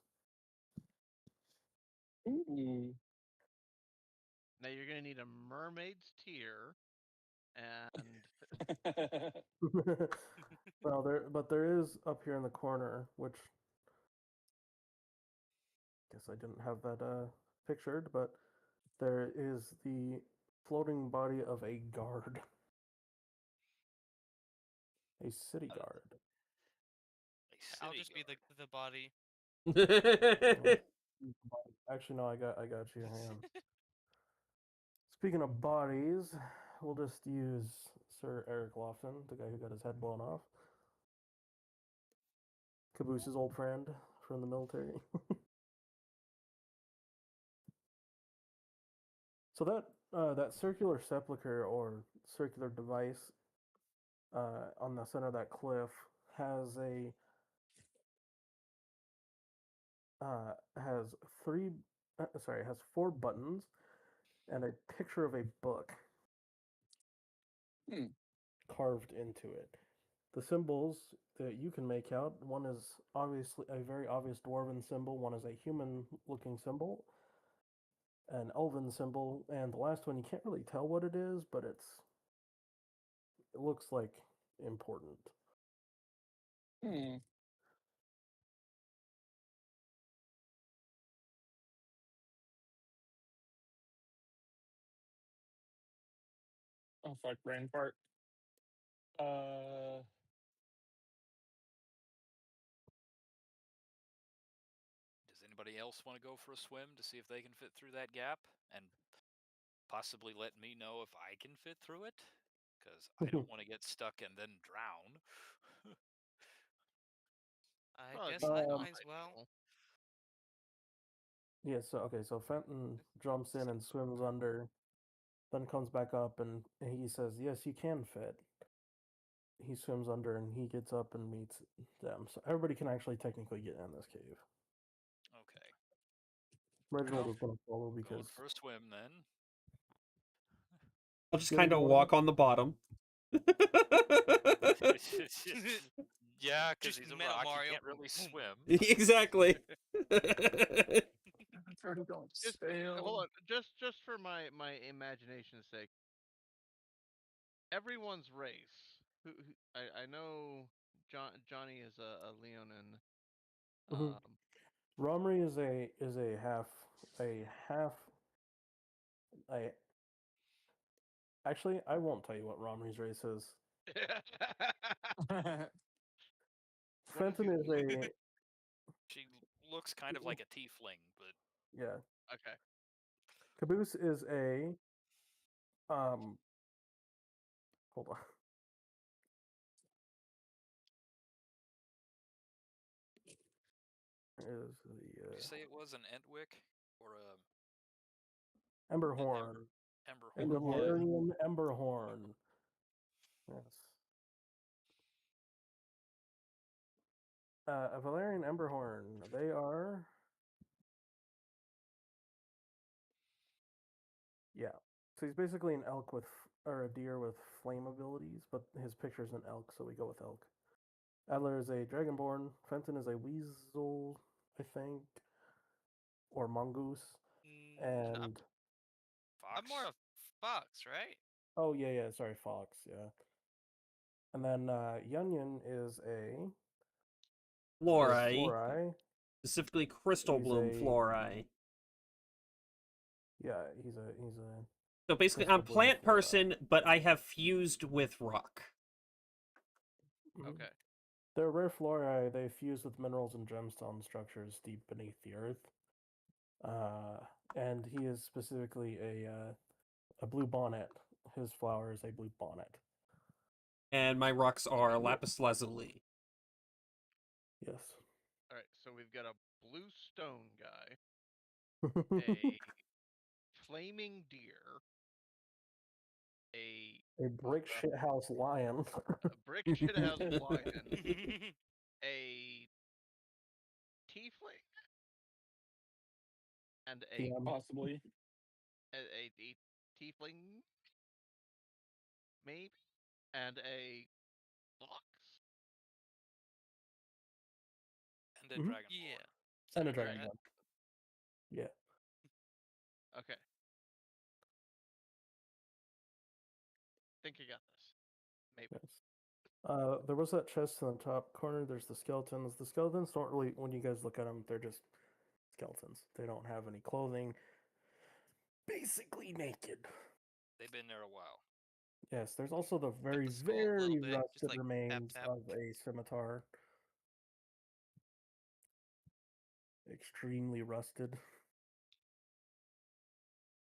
Speaker 6: Ooh.
Speaker 7: Now you're gonna need a mermaid's tear, and
Speaker 1: Well, there is up here in the corner, which guess I didn't have that pictured, but there is the floating body of a guard, a city guard.
Speaker 4: A
Speaker 5: I'll
Speaker 4: city
Speaker 5: just be
Speaker 4: guard.
Speaker 5: the body.
Speaker 1: Actually, no, I got you. Hang on. Speaking of bodies, we'll just use Sir Eric Lofton, the guy who got his head blown off. Caboose's old friend from the military. So that circular sepulcher or circular device on the center of that cliff has has has 4 buttons and a picture of a book
Speaker 6: Hmm.
Speaker 1: carved into it. The symbols that you can make out, one is obviously a very obvious dwarven symbol, one is a human-looking symbol, an elven symbol, and the last one you can't really tell what it is, but it looks like important.
Speaker 6: Hmm. Oh fuck, brain fart.
Speaker 4: Does anybody else want to go for a swim to see if they can fit through that gap? And possibly let me know if I can fit through it? Because I don't want to get stuck and then drown.
Speaker 5: I
Speaker 7: well, it'd
Speaker 5: guess
Speaker 7: be
Speaker 5: I
Speaker 1: Um,
Speaker 5: might as well.
Speaker 7: non-lethal.
Speaker 1: Yeah, so Fenton jumps in and swims under, then comes back up and he says, "Yes, you can fit." He swims under and he gets up and meets them. So everybody can actually technically get in this cave.
Speaker 4: Okay.
Speaker 1: Reginald
Speaker 4: Well,
Speaker 1: is going to follow
Speaker 4: going
Speaker 1: because
Speaker 4: for a swim then.
Speaker 3: I'll just
Speaker 1: You wanna
Speaker 3: kind of
Speaker 1: go
Speaker 3: walk
Speaker 1: in?
Speaker 3: on the bottom.
Speaker 4: Yeah, because
Speaker 5: Just
Speaker 4: he's a
Speaker 5: Meta
Speaker 4: rock.
Speaker 5: Mario.
Speaker 4: He can't really
Speaker 5: Boom.
Speaker 4: swim.
Speaker 3: Exactly.
Speaker 6: Turtle don't
Speaker 7: Just
Speaker 6: fail.
Speaker 7: hold on, just for my imagination's sake. Everyone's race. I know Johnny is a Leonin.
Speaker 1: Mhm. Romri is a half a. Actually, I won't tell you what Romri's race is.
Speaker 7: What is
Speaker 1: Fenton is a
Speaker 4: She looks kind of like a tiefling, but
Speaker 1: yeah.
Speaker 7: Okay.
Speaker 1: Caboose is a hold on. Is
Speaker 4: did you
Speaker 1: the
Speaker 4: say it was an Entwick or a
Speaker 1: Emberhorn.
Speaker 4: Ember
Speaker 1: A
Speaker 4: Horn?
Speaker 6: Emberhorn.
Speaker 1: Valerian Emberhorn. Yes. A Valerian Emberhorn. They are. Yeah. So he's basically an elk or a deer with flame abilities, but his picture's an elk, so we go with elk. Adler is a dragonborn. Fenton is a weasel, I think, or mongoose.
Speaker 5: I'm,
Speaker 1: And
Speaker 4: Fox.
Speaker 5: I'm more of fox, right?
Speaker 1: oh yeah, sorry, fox, yeah. And then Yunyan is a
Speaker 3: Fluorite.
Speaker 1: fluorite.
Speaker 3: Specifically crystal
Speaker 1: He's
Speaker 3: bloom
Speaker 1: a
Speaker 3: fluorite.
Speaker 1: yeah, he's a
Speaker 3: So basically,
Speaker 1: crystal
Speaker 3: I'm
Speaker 1: bloom
Speaker 3: plant
Speaker 1: fluorite.
Speaker 3: person, but I have fused with rock.
Speaker 1: Mhm.
Speaker 7: Okay.
Speaker 1: They're rare fluorite. They fuse with minerals and gemstone structures deep beneath the earth. And he is specifically a blue bonnet. His flower is a blue bonnet.
Speaker 3: And my rocks are lapis lazuli.
Speaker 1: Yes.
Speaker 7: All right. So we've got a blue stone guy, a flaming deer, a
Speaker 1: A brick shithouse lion.
Speaker 7: brick shithouse lion, a tiefling, and a
Speaker 1: DM.
Speaker 6: Possibly.
Speaker 7: a tiefling, maybe, and a fox.
Speaker 4: And a
Speaker 1: Mhm.
Speaker 4: dragonborn.
Speaker 5: Yeah.
Speaker 1: And a
Speaker 5: Something like
Speaker 1: dragon
Speaker 5: that.
Speaker 1: one. Yeah.
Speaker 7: Okay. Think you got this. Maybe.
Speaker 1: Yes. There was that chest in the top corner. There's the skeletons. The skeletons don't really, when you guys look at them, they're just skeletons. They don't have any clothing. Basically naked.
Speaker 4: They've been there a while.
Speaker 1: Yes, there's also the very,
Speaker 5: the skull a little
Speaker 1: very
Speaker 5: bit,
Speaker 1: rusted
Speaker 5: just like tap,
Speaker 1: remains
Speaker 5: tap.
Speaker 1: of a scimitar. Extremely rusted.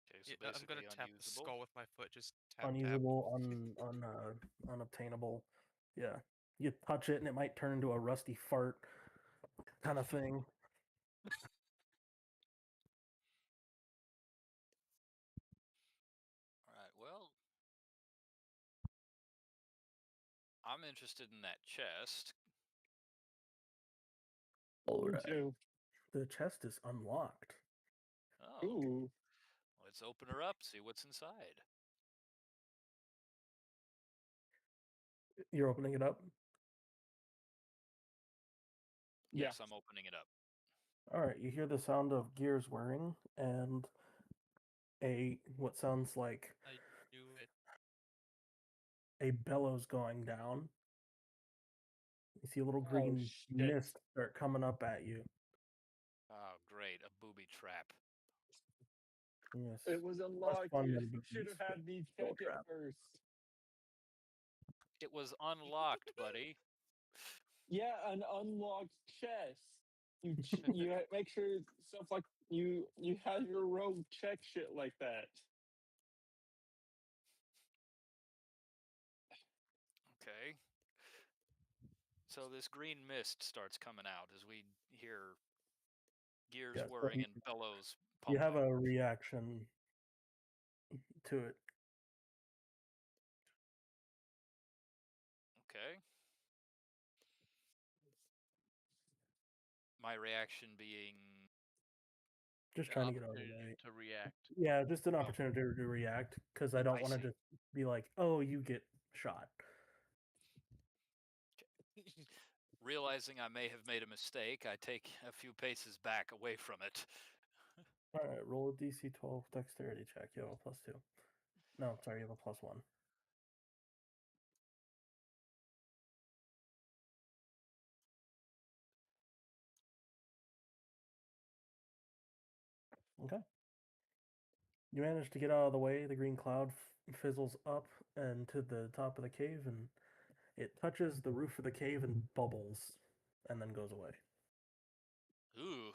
Speaker 4: Okay, so
Speaker 5: Yeah, I'm
Speaker 4: basically
Speaker 5: gonna tap the
Speaker 4: unusable.
Speaker 5: skull with my foot. Just tap, tap.
Speaker 1: Unusable, unobtainable. Yeah. You touch it and it might turn into a rusty fart kind of thing.
Speaker 4: All right. Well, I'm interested in that chest.
Speaker 1: Alright.
Speaker 6: Too.
Speaker 1: The chest is unlocked.
Speaker 4: Oh,
Speaker 6: Ooh.
Speaker 4: let's open her up. See what's inside.
Speaker 1: You're opening it up?
Speaker 6: Yeah.
Speaker 4: Yes, I'm opening it up.
Speaker 1: Alright, you hear the sound of gears whirring and what sounds like
Speaker 5: I knew it.
Speaker 1: a bellows going down. You see a little
Speaker 6: Oh,
Speaker 1: green
Speaker 6: shit.
Speaker 1: mist start coming up at you.
Speaker 4: Oh, great. A booby trap.
Speaker 1: Yes.
Speaker 6: It was
Speaker 1: Less
Speaker 6: unlocked.
Speaker 1: fun
Speaker 6: You
Speaker 1: than
Speaker 6: should
Speaker 1: boobies,
Speaker 6: have
Speaker 1: but
Speaker 6: had me
Speaker 1: still a
Speaker 6: check it
Speaker 1: trap.
Speaker 6: first.
Speaker 4: It was unlocked, buddy.
Speaker 6: Yeah, an unlocked chest. You make sure stuff like you have your rogue check shit like that.
Speaker 4: Okay. So this green mist starts coming out as we hear gears
Speaker 1: Yes, but
Speaker 4: whirring and bellows
Speaker 1: you
Speaker 4: pumping.
Speaker 1: have a reaction to it.
Speaker 4: Okay. My reaction being
Speaker 1: Just
Speaker 7: The
Speaker 1: trying to get out of the
Speaker 7: opportunity
Speaker 1: way.
Speaker 7: to react.
Speaker 1: Yeah, just an
Speaker 4: Oh.
Speaker 1: opportunity to react because I don't
Speaker 4: I
Speaker 1: want to
Speaker 4: see.
Speaker 1: just be like, "Oh, you get shot."
Speaker 4: Realizing I may have made a mistake, I take a few paces back away from it.
Speaker 1: All right, roll a DC 12 dexterity check. You have a +2. No, sorry, you have a +1. Okay. You manage to get out of the way. The green cloud fizzles up and to the top of the cave, and it touches the roof of the cave and bubbles, and then goes away.
Speaker 4: Ooh,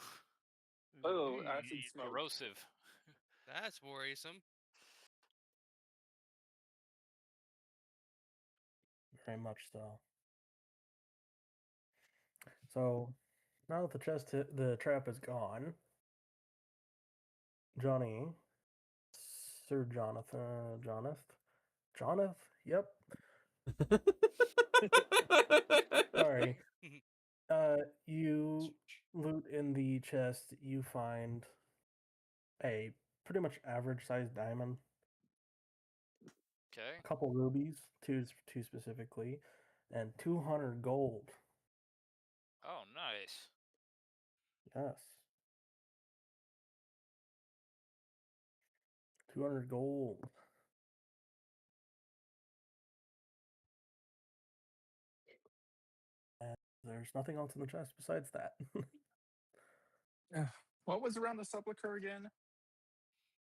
Speaker 6: Oh,
Speaker 7: Eee.
Speaker 6: acid smoke.
Speaker 4: corrosive.
Speaker 5: That's worrisome.
Speaker 1: Very much so. So now that the trap is gone, Johnny, Sir Jonath, yep. Sorry. You loot in the chest. You find a pretty much average sized diamond,
Speaker 4: Okay.
Speaker 1: a couple rubies, two specifically, and 200 gold.
Speaker 4: Oh, nice.
Speaker 1: Yes. 200 gold. And there's nothing else in the chest besides that.
Speaker 6: What was around the sepulcher again?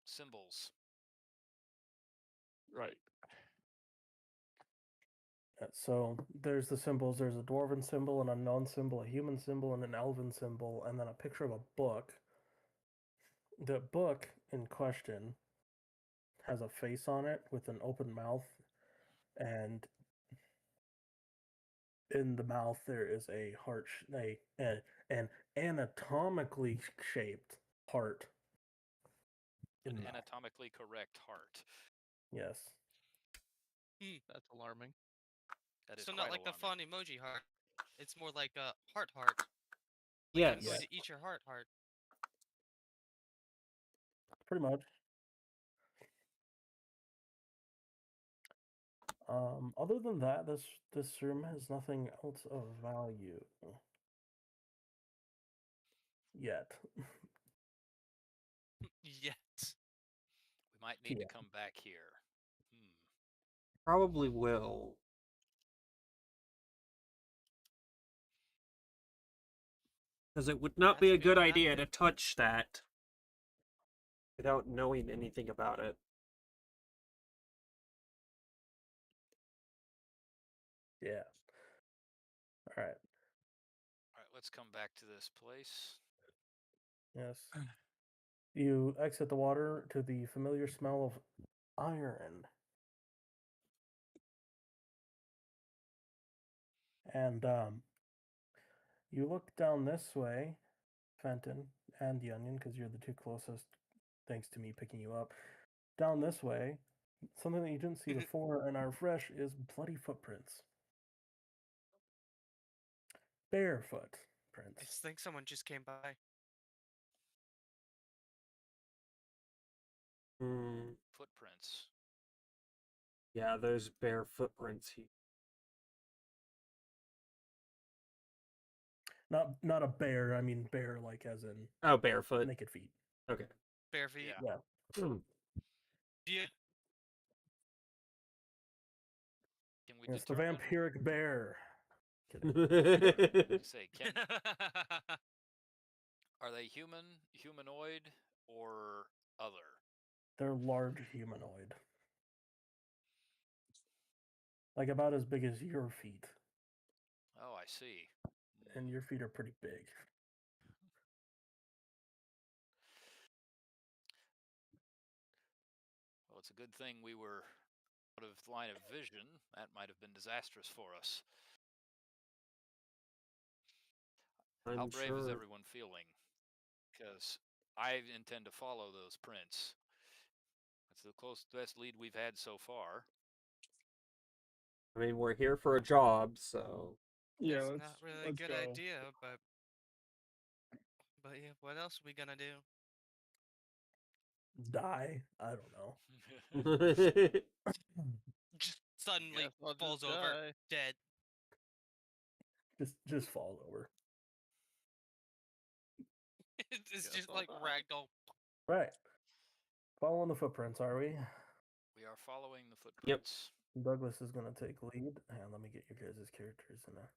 Speaker 4: Symbols.
Speaker 6: Right.
Speaker 1: So there's the symbols. There's a dwarven symbol, an unknown symbol, a human symbol, and an elven symbol, and then a picture of a book. The book in question has a face on it with an open mouth, and in the mouth there is a heart, an anatomically shaped heart. In
Speaker 4: An
Speaker 1: the mouth.
Speaker 4: anatomically correct heart.
Speaker 1: Yes.
Speaker 7: That's alarming.
Speaker 4: That is
Speaker 5: So
Speaker 4: quite
Speaker 5: not like the fun
Speaker 4: alarming.
Speaker 5: emoji heart. It's more like a heart. Like
Speaker 3: Yes.
Speaker 5: I'm going to eat your heart.
Speaker 1: Pretty much. Other than that, this room has nothing else of value yet.
Speaker 5: Yet.
Speaker 4: We might need
Speaker 1: Yeah.
Speaker 4: to come back here.
Speaker 3: Probably will. Because it would not
Speaker 5: Has
Speaker 3: be
Speaker 5: to
Speaker 3: a
Speaker 5: be
Speaker 3: good
Speaker 5: a map.
Speaker 3: idea to touch that without knowing anything about it.
Speaker 1: Yeah. All right.
Speaker 4: All right, let's come back to this place.
Speaker 1: Yes. You exit the water to the familiar smell of iron. And you look down this way, Fenton and the Onion, because you're the two closest, thanks to me picking you up. Down this way, something that you didn't see before and are fresh is bloody footprints. Barefoot prints.
Speaker 5: I think someone just came by.
Speaker 4: Footprints.
Speaker 3: Yeah, there's bare footprints here.
Speaker 1: Not a bear, I mean bare like as in
Speaker 3: barefoot.
Speaker 1: naked feet.
Speaker 3: Okay.
Speaker 5: Bare feet.
Speaker 4: Yeah.
Speaker 1: Yeah.
Speaker 5: Yeah.
Speaker 4: Can we
Speaker 1: It's the
Speaker 4: determine?
Speaker 1: vampiric bear. Kidding.
Speaker 4: Say, are they human, humanoid, or other?
Speaker 1: They're large humanoid. Like about as big as your feet.
Speaker 4: Oh, I see.
Speaker 1: And your feet are pretty big.
Speaker 4: Well, it's a good thing we were out of line of vision. That might have been disastrous for us. How brave is everyone feeling? Because I intend to follow those prints. That's the best lead we've had so far.
Speaker 3: I mean, we're here for a job, so...
Speaker 6: Yeah,
Speaker 5: It's not really a good
Speaker 6: go.
Speaker 5: idea, but yeah, what else are we gonna do?
Speaker 1: Die? I don't know.
Speaker 5: Just suddenly
Speaker 7: Guess I'll just
Speaker 5: falls over,
Speaker 7: die.
Speaker 5: dead.
Speaker 1: Just fall over.
Speaker 5: It's
Speaker 7: Guess
Speaker 5: just
Speaker 7: I'll
Speaker 5: like
Speaker 7: die.
Speaker 5: ragdoll.
Speaker 1: Right. Following the footprints, are we?
Speaker 4: We are following the footprints.
Speaker 1: Douglas is gonna take lead. And let me get your guys' characters in a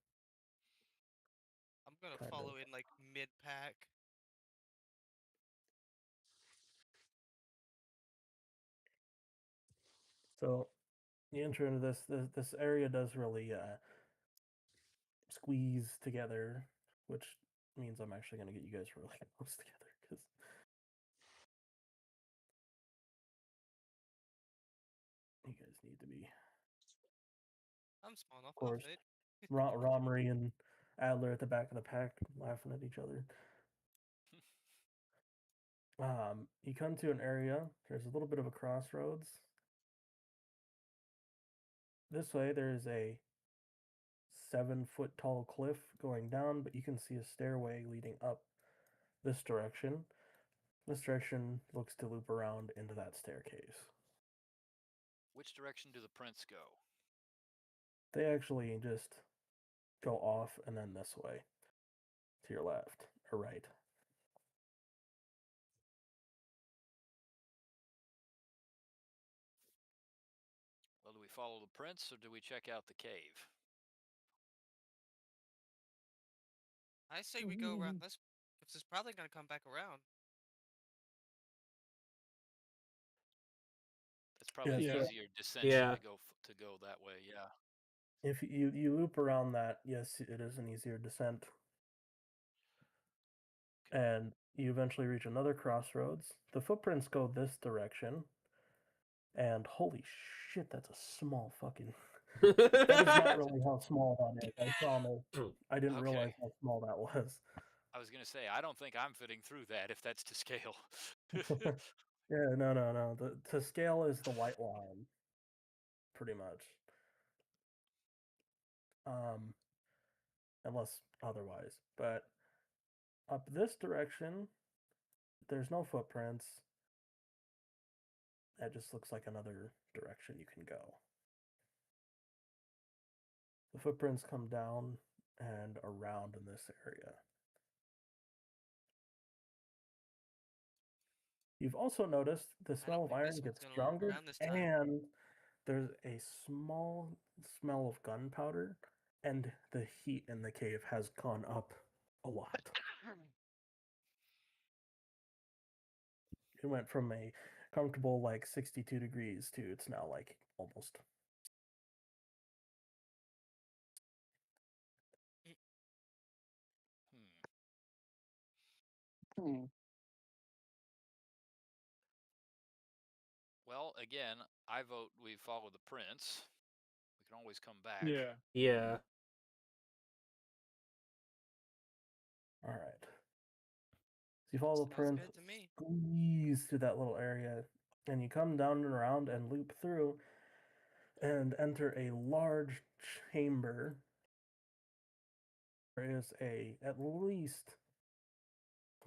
Speaker 5: I'm gonna
Speaker 1: kind
Speaker 5: follow
Speaker 1: of.
Speaker 5: in like mid-pack.
Speaker 1: So you enter into this area does really squeeze together, which means I'm actually gonna get you guys really close together because you guys need to be.
Speaker 5: I'm small enough.
Speaker 1: Of course,
Speaker 5: I'll fit.
Speaker 1: Romery and Adler at the back of the pack laughing at each other. You come to an area. There's a little bit of a crossroads. This way, there is a 7-foot tall cliff going down, but you can see a stairway leading up this direction. This direction looks to loop around into that staircase.
Speaker 4: Which direction do the prints go?
Speaker 1: They actually just go off and then this way to your left or right.
Speaker 4: Well, do we follow the prints or do we check out the cave?
Speaker 5: I say we go around this, because it's probably gonna come back around.
Speaker 4: That's probably
Speaker 1: Yeah,
Speaker 4: an
Speaker 1: so-
Speaker 4: easier descension
Speaker 3: Yeah.
Speaker 4: to go that way. Yeah.
Speaker 1: If you loop around that, yes, it is an easier descent. And you eventually reach another crossroads. The footprints go this direction. And holy shit, that's a small fucking. That is not really how small that is. I promise. I didn't
Speaker 4: Okay.
Speaker 1: realize how small that was.
Speaker 4: I was gonna say I don't think I'm fitting through that if that's to scale.
Speaker 1: Yeah, no. The to scale is the white line, pretty much. Unless otherwise. But up this direction, there's no footprints. That just looks like another direction you can go. The footprints come down and around in this area. You've also noticed the smell of
Speaker 5: think this
Speaker 1: iron
Speaker 5: one's
Speaker 1: gets
Speaker 5: gonna loop
Speaker 1: stronger,
Speaker 5: around this time.
Speaker 1: and there's a small smell of gunpowder, and the heat in the cave has gone up a lot. It went from a comfortable like 62 degrees to it's now like almost.
Speaker 4: Hmm. Well, again, I vote we follow the prints. We can always come back.
Speaker 6: Yeah.
Speaker 3: Yeah.
Speaker 1: All right. So you follow the
Speaker 5: Sounds
Speaker 1: print,
Speaker 5: good to me.
Speaker 1: squeeze through that little area, and you come down and around and loop through and enter a large chamber. There is a at least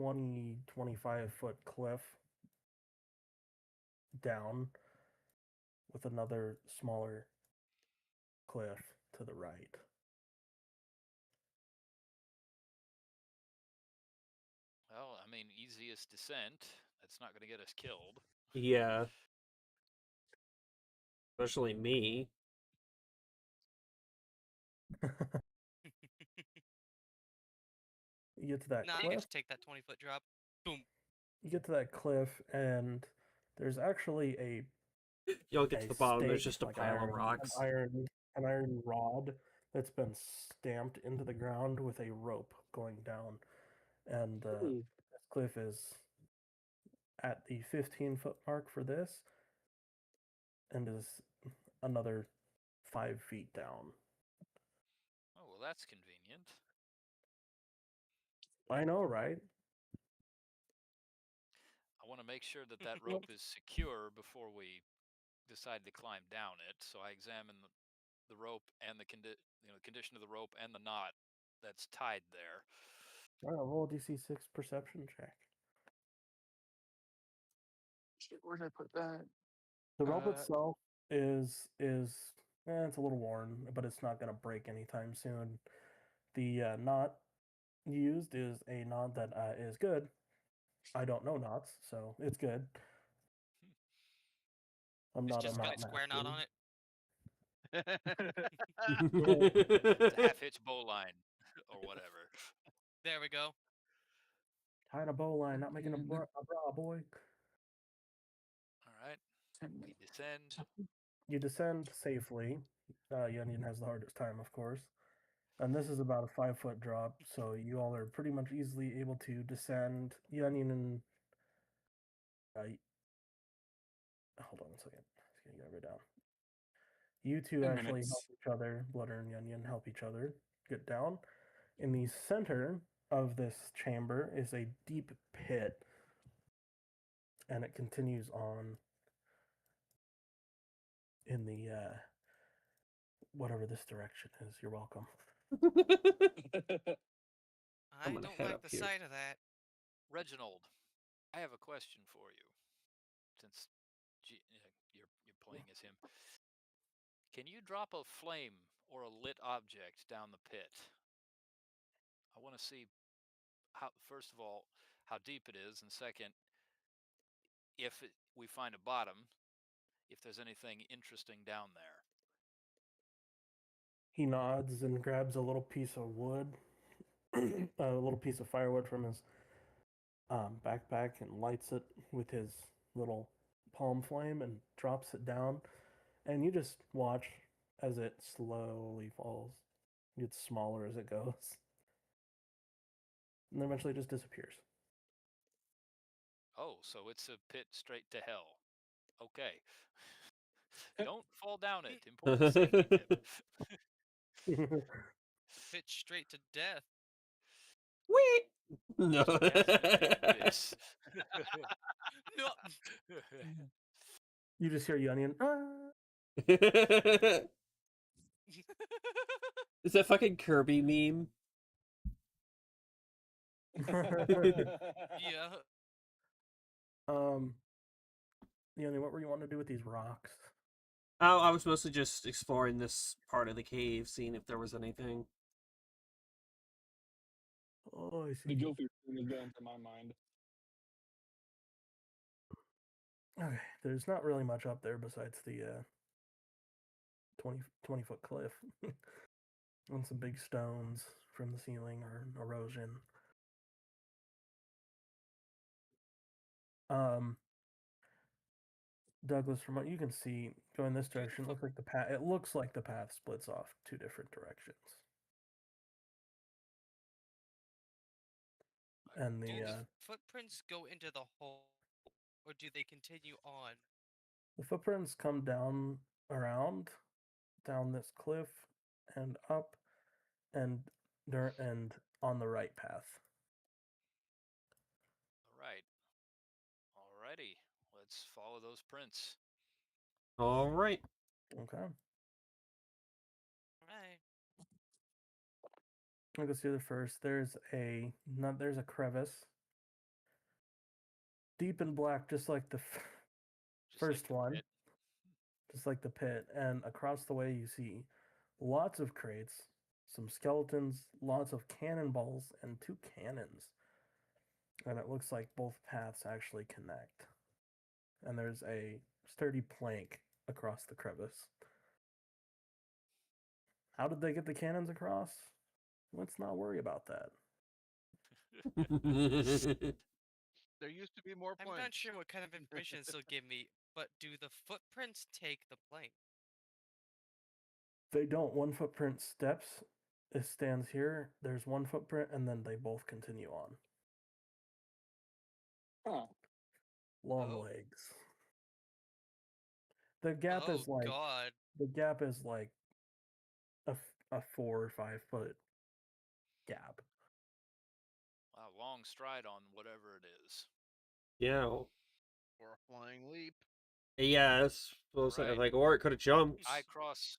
Speaker 1: 25-foot cliff down with another smaller cliff to the right.
Speaker 4: Well, I mean, easiest descent. That's not going to get us killed.
Speaker 3: Yeah. Especially me.
Speaker 1: You get to that
Speaker 5: Nah, you
Speaker 1: cliff.
Speaker 5: can just take that 20-foot drop. Boom.
Speaker 1: You get to that cliff, and there's actually a
Speaker 3: You'll get to the bottom. There's
Speaker 1: stake,
Speaker 3: just a
Speaker 1: like
Speaker 3: pile of rocks.
Speaker 1: an iron rod that's been stamped into the ground with a rope going down, and this cliff is at the 15-foot mark for this, and is another 5 feet down.
Speaker 4: Oh, well, that's convenient.
Speaker 1: I know, right?
Speaker 4: I want to make sure that that rope is secure before we decide to climb down it. So I examine the rope and the condition of the rope and the knot that's tied there.
Speaker 1: All right, roll a DC 6 perception check.
Speaker 6: Shit, where did I put that?
Speaker 1: The rope itself is it's a little worn, but it's not going to break anytime soon. The knot used is a knot that is good. I don't know knots, so it's good. I'm
Speaker 5: It's
Speaker 1: not a
Speaker 5: just got
Speaker 1: knot
Speaker 5: a square knot
Speaker 1: master.
Speaker 5: on it.
Speaker 4: It's a half-hitch bowline or whatever.
Speaker 5: There we go.
Speaker 1: Tying a bowline, not making a bra, boy.
Speaker 4: All right. We descend.
Speaker 1: You descend safely. Yunion has the hardest time, of course. And this is about a 5-foot drop, so you all are pretty much easily able to descend. Yunion and hold on a second. Just gonna get it down. You two
Speaker 6: 10
Speaker 1: actually
Speaker 6: minutes.
Speaker 1: help each other. Blooder and Yunion help each other get down. In the center of this chamber is a deep pit, and it continues on in the whatever this direction is. You're welcome.
Speaker 5: I
Speaker 3: gonna
Speaker 5: don't
Speaker 3: head
Speaker 5: like
Speaker 3: up
Speaker 5: the
Speaker 3: here.
Speaker 5: sight of that.
Speaker 4: Reginald, I have a question for you. Since you're playing as him, can you drop a flame or a lit object down the pit? I want to see how, first of all, how deep it is, and second, if we find a bottom, if there's anything interesting down there.
Speaker 1: He nods and grabs a little piece of wood, a little piece of firewood from his backpack, and lights it with his little palm flame and drops it down. And you just watch as it slowly falls. It gets smaller as it goes. And then eventually just disappears.
Speaker 4: Oh, so it's a pit straight to hell. Okay. Don't fall down it. Important safety tip.
Speaker 5: Pitch straight to death.
Speaker 3: Wait. No.
Speaker 4: Just cast it into the abyss.
Speaker 5: No.
Speaker 1: You just hear Yunion.
Speaker 3: Is that fucking Kirby meme?
Speaker 5: Yeah.
Speaker 1: Yunion, what were you wanting to do with these rocks?
Speaker 3: Oh, I was mostly just exploring this part of the cave, seeing if there was anything.
Speaker 1: Oh, I see.
Speaker 6: The guilty thing is going through my mind.
Speaker 1: Okay, there's not really much up there besides the 20-foot cliff and some big stones from the ceiling or erosion. Douglas, from what you can see, going this direction, looks like the path. It looks like the path splits off two different directions. And
Speaker 5: Do
Speaker 1: the
Speaker 5: the footprints go into the hole, or do they continue on?
Speaker 1: the footprints come down around down this cliff and up and and on the right path.
Speaker 4: All right. Alrighty. Let's follow those prints.
Speaker 3: All right.
Speaker 1: Okay.
Speaker 5: Right.
Speaker 1: I'll go see the first. There's a crevice, deep and black, just like the
Speaker 4: Just
Speaker 1: first
Speaker 4: like the
Speaker 1: one,
Speaker 4: pit.
Speaker 1: just like the pit. And across the way, you see lots of crates, some skeletons, lots of cannonballs, and 2 cannons. And it looks like both paths actually connect. And there's a sturdy plank across the crevice. How did they get the cannons across? Let's not worry about that.
Speaker 7: There used to be more
Speaker 5: I'm
Speaker 7: planks.
Speaker 5: not sure what kind of information this will give me, but do the footprints take the plank?
Speaker 1: They don't. One footprint steps. It stands here. There's one footprint, and then they both continue on.
Speaker 6: Huh.
Speaker 1: Long
Speaker 5: Oh.
Speaker 1: legs. The gap
Speaker 5: Oh
Speaker 1: is like
Speaker 5: God.
Speaker 1: the gap is like a 4 or 5 foot gap.
Speaker 4: Wow, long stride on whatever it is.
Speaker 3: Yeah.
Speaker 7: Or a flying leap.
Speaker 3: Yeah, that's what I was saying.
Speaker 4: Right.
Speaker 3: Like, or it could have jumped.
Speaker 4: I cross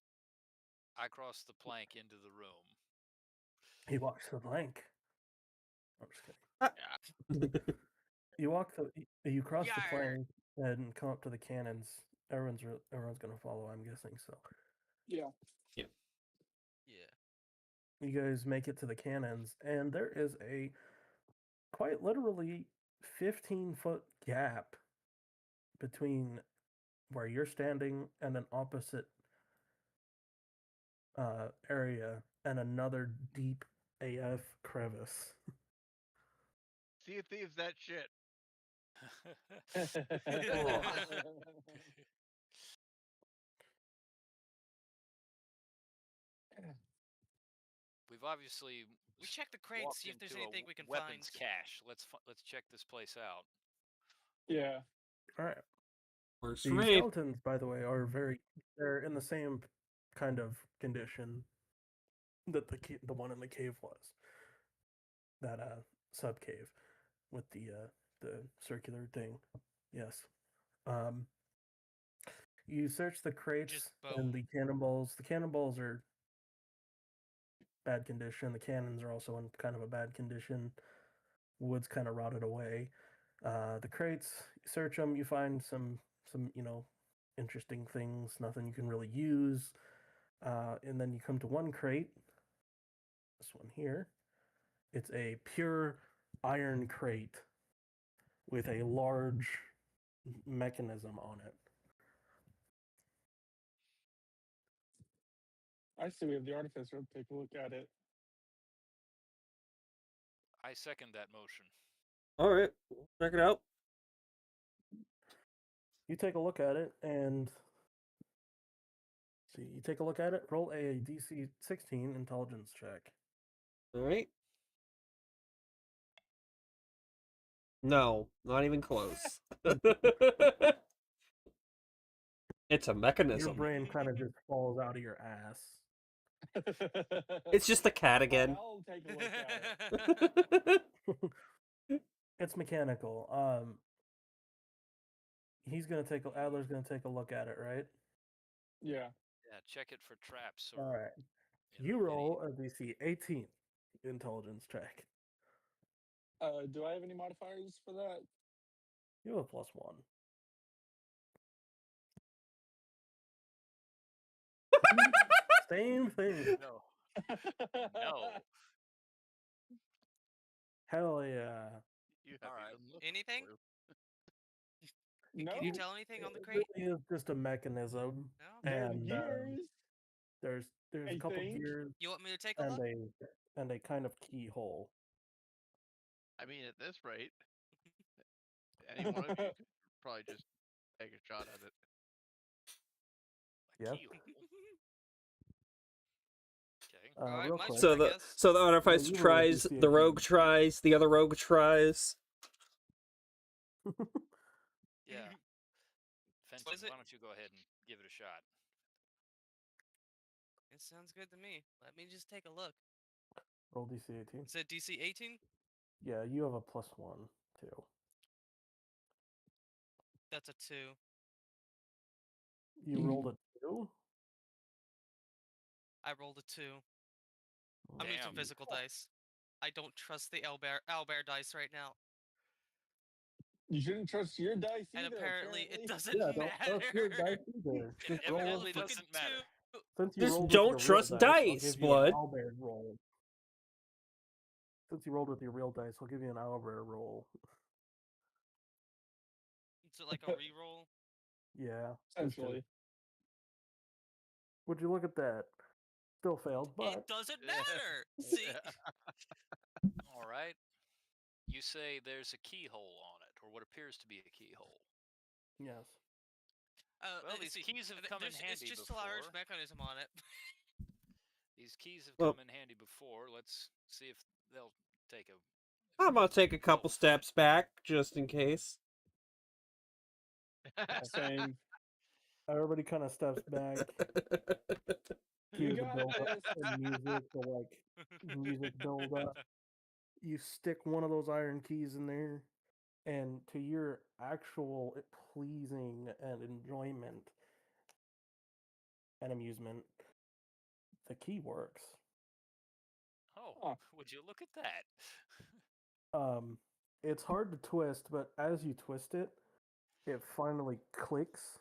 Speaker 4: the plank into the room.
Speaker 1: He walks the plank. I'm just kidding.
Speaker 7: Yeah.
Speaker 1: You you cross the
Speaker 5: Yar.
Speaker 1: plank and come up to the cannons. Everyone's gonna follow. I'm guessing so.
Speaker 6: Yeah.
Speaker 5: Yeah.
Speaker 1: you guys make it to the cannons, and there is a quite literally 15-foot gap between where you're standing and an opposite area and another deep AF crevice.
Speaker 7: Sea of Thieves, that shit.
Speaker 4: We've obviously
Speaker 5: We check the crates,
Speaker 4: walked
Speaker 5: see if there's
Speaker 4: into a
Speaker 5: anything we can
Speaker 4: weapons
Speaker 5: find.
Speaker 4: cache. Let's check this place out.
Speaker 6: Yeah.
Speaker 1: All right.
Speaker 3: Works for
Speaker 1: The
Speaker 3: me.
Speaker 1: skeletons, by the way, they're in the same kind of condition that the one in the cave was. That sub cave with the circular thing. Yes. You search the crates and the cannonballs. The cannonballs are bad condition. The cannons are also in kind of a bad condition. Wood's kind of rotted away. The crates, you search them, you find some interesting things. Nothing you can really use. And then you come to one crate. This one here. It's a pure iron crate with a large mechanism on it.
Speaker 6: I see we have the artificer. Take a look at it.
Speaker 4: I second that motion.
Speaker 3: All right, check it out.
Speaker 1: You take a look at it and see. You take a look at it. Roll a DC 16 intelligence check.
Speaker 3: All right. No, not even close. It's a
Speaker 1: Your
Speaker 3: mechanism.
Speaker 1: brain kind of just falls out of your ass.
Speaker 3: It's just a cat again.
Speaker 6: I'll take a look at it.
Speaker 1: It's mechanical. Adler's gonna take a look at it, right?
Speaker 6: Yeah.
Speaker 4: Yeah, check it for traps or.
Speaker 1: All right.
Speaker 4: You
Speaker 1: You
Speaker 4: know,
Speaker 1: roll a DC 18 intelligence check.
Speaker 6: Do I have any modifiers for that?
Speaker 1: You have a +1. Same thing.
Speaker 4: No. No.
Speaker 1: Hell yeah.
Speaker 7: You have
Speaker 4: Alright.
Speaker 7: even looked
Speaker 5: Anything?
Speaker 7: through.
Speaker 6: No.
Speaker 5: Can you tell anything on the
Speaker 1: It
Speaker 5: crate?
Speaker 1: really is just a mechanism,
Speaker 5: No.
Speaker 6: There's
Speaker 1: and
Speaker 6: gears.
Speaker 1: there's a
Speaker 6: I
Speaker 1: couple
Speaker 6: think.
Speaker 1: gears
Speaker 5: You want me to take a
Speaker 1: and
Speaker 5: look?
Speaker 1: a kind of keyhole.
Speaker 7: I mean, at this rate, any one of you could probably just take a shot at it.
Speaker 4: A
Speaker 1: Yeah.
Speaker 4: keyhole. Okay.
Speaker 5: Alright,
Speaker 1: Real
Speaker 5: my
Speaker 1: quick.
Speaker 5: turn, I
Speaker 3: So
Speaker 5: guess.
Speaker 3: the artificer
Speaker 1: you roll a
Speaker 3: tries,
Speaker 1: DC
Speaker 3: the rogue
Speaker 1: 18.
Speaker 3: tries, the other rogue tries.
Speaker 4: Yeah. Fenton,
Speaker 5: is it?
Speaker 4: why don't you go ahead and give it a shot?
Speaker 5: It sounds good to me. Let me just take a look.
Speaker 1: Roll DC 18.
Speaker 5: Is it DC 18?
Speaker 1: Yeah, you have a +1 too.
Speaker 5: That's a 2.
Speaker 1: You rolled a 2?
Speaker 5: I rolled a 2. I'm using
Speaker 4: Damn.
Speaker 5: physical dice. I don't trust the owlbear dice right now.
Speaker 6: You shouldn't trust your dice
Speaker 5: And
Speaker 6: either.
Speaker 5: apparently it doesn't
Speaker 1: Yeah, don't
Speaker 5: matter.
Speaker 1: trust your dice either.
Speaker 4: It
Speaker 1: Just roll.
Speaker 4: evidently
Speaker 5: Fucking
Speaker 4: doesn't matter.
Speaker 5: 2.
Speaker 1: Since you
Speaker 3: Just
Speaker 1: rolled
Speaker 3: don't
Speaker 1: with your real
Speaker 3: trust
Speaker 1: dice, I'll
Speaker 3: dice,
Speaker 1: give you
Speaker 3: Blood.
Speaker 1: an owlbear roll. Since you rolled with your real dice, I'll give you an owlbear roll.
Speaker 5: Is it like a reroll?
Speaker 1: Yeah.
Speaker 6: Essentially.
Speaker 1: Would you look at that? Still failed, but
Speaker 5: It doesn't matter. See,
Speaker 4: All right. You say there's a keyhole on it, or what appears to be a keyhole.
Speaker 1: yes.
Speaker 4: Well, these
Speaker 5: see,
Speaker 4: keys have come in
Speaker 5: it's
Speaker 4: handy
Speaker 5: just
Speaker 4: before.
Speaker 5: a large mechanism on it.
Speaker 4: These keys have
Speaker 3: Well-
Speaker 4: come in handy before. Let's see if they'll take a.
Speaker 3: I'm gonna take a couple steps back just in case.
Speaker 6: Same.
Speaker 1: Everybody kind of steps back.
Speaker 6: You
Speaker 1: Cue the
Speaker 6: got
Speaker 1: build up
Speaker 6: this.
Speaker 1: and music, music build up. You stick one of those iron keys in there, and to your actual pleasing and enjoyment and amusement, the key works.
Speaker 4: Oh,
Speaker 6: Huh.
Speaker 4: would you look at that?
Speaker 1: It's hard to twist, but as you twist it, it finally clicks,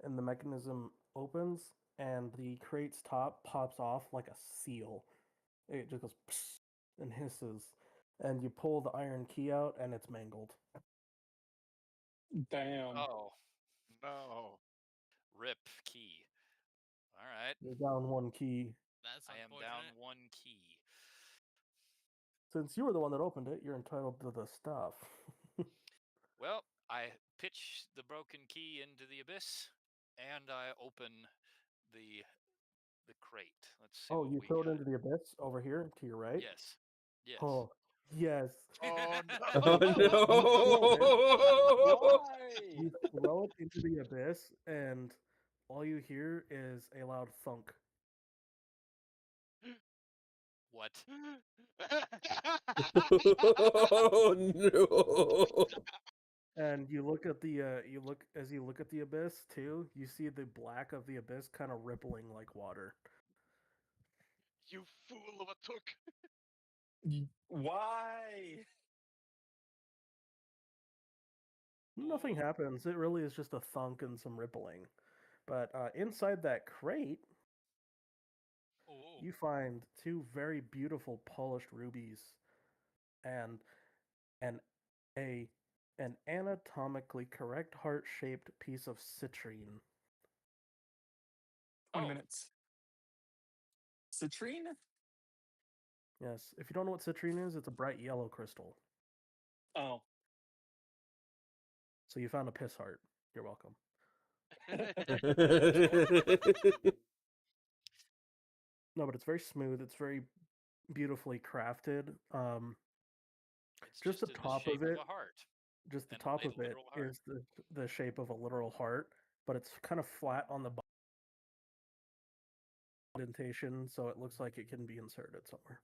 Speaker 1: and the mechanism opens, and the crate's top pops off like a seal, It just goes psst and hisses, and you pull the iron key out, and it's mangled.
Speaker 6: Damn.
Speaker 4: Oh,
Speaker 7: No.
Speaker 4: rip key. All right.
Speaker 1: You're down one key.
Speaker 5: That's
Speaker 4: I am
Speaker 5: unfortunate.
Speaker 4: down one key.
Speaker 1: Since you were the one that opened it, you're entitled to the stuff.
Speaker 4: Well, I pitch the broken key into the abyss, and I open the crate. Let's see
Speaker 1: Oh,
Speaker 4: what
Speaker 1: you
Speaker 4: we
Speaker 1: throw it
Speaker 4: got.
Speaker 1: into the abyss over here to your right?
Speaker 4: Yes. Yes.
Speaker 1: Oh, yes.
Speaker 7: Oh
Speaker 3: Oh no!
Speaker 6: Why?
Speaker 1: You throw it into the abyss, and all you hear is a loud thunk.
Speaker 4: What?
Speaker 3: Oh no!
Speaker 1: And you look at the you look at the abyss too. You see the black of the abyss kind of rippling like water.
Speaker 7: You fool of a took.
Speaker 6: Why?
Speaker 1: Nothing
Speaker 4: Oh.
Speaker 1: happens. It really is just a thunk and some rippling. But inside that crate,
Speaker 5: Oh,
Speaker 1: you find two very beautiful polished rubies and an a an anatomically correct heart-shaped piece of citrine.
Speaker 6: 20
Speaker 4: Oh.
Speaker 6: minutes. Citrine?
Speaker 1: Yes, if you don't know what citrine is, it's a bright yellow crystal.
Speaker 6: Oh.
Speaker 1: So you found a piss heart. You're welcome. No, but it's very smooth. It's very beautifully crafted.
Speaker 4: It's
Speaker 1: Just the
Speaker 4: in the
Speaker 1: top
Speaker 4: shape
Speaker 1: of it,
Speaker 4: a heart.
Speaker 1: just the
Speaker 4: And
Speaker 1: top
Speaker 4: a
Speaker 1: of it
Speaker 4: literal heart.
Speaker 1: is the shape of a literal heart, but it's kind of flat on the indentation, so it looks like it can be inserted somewhere.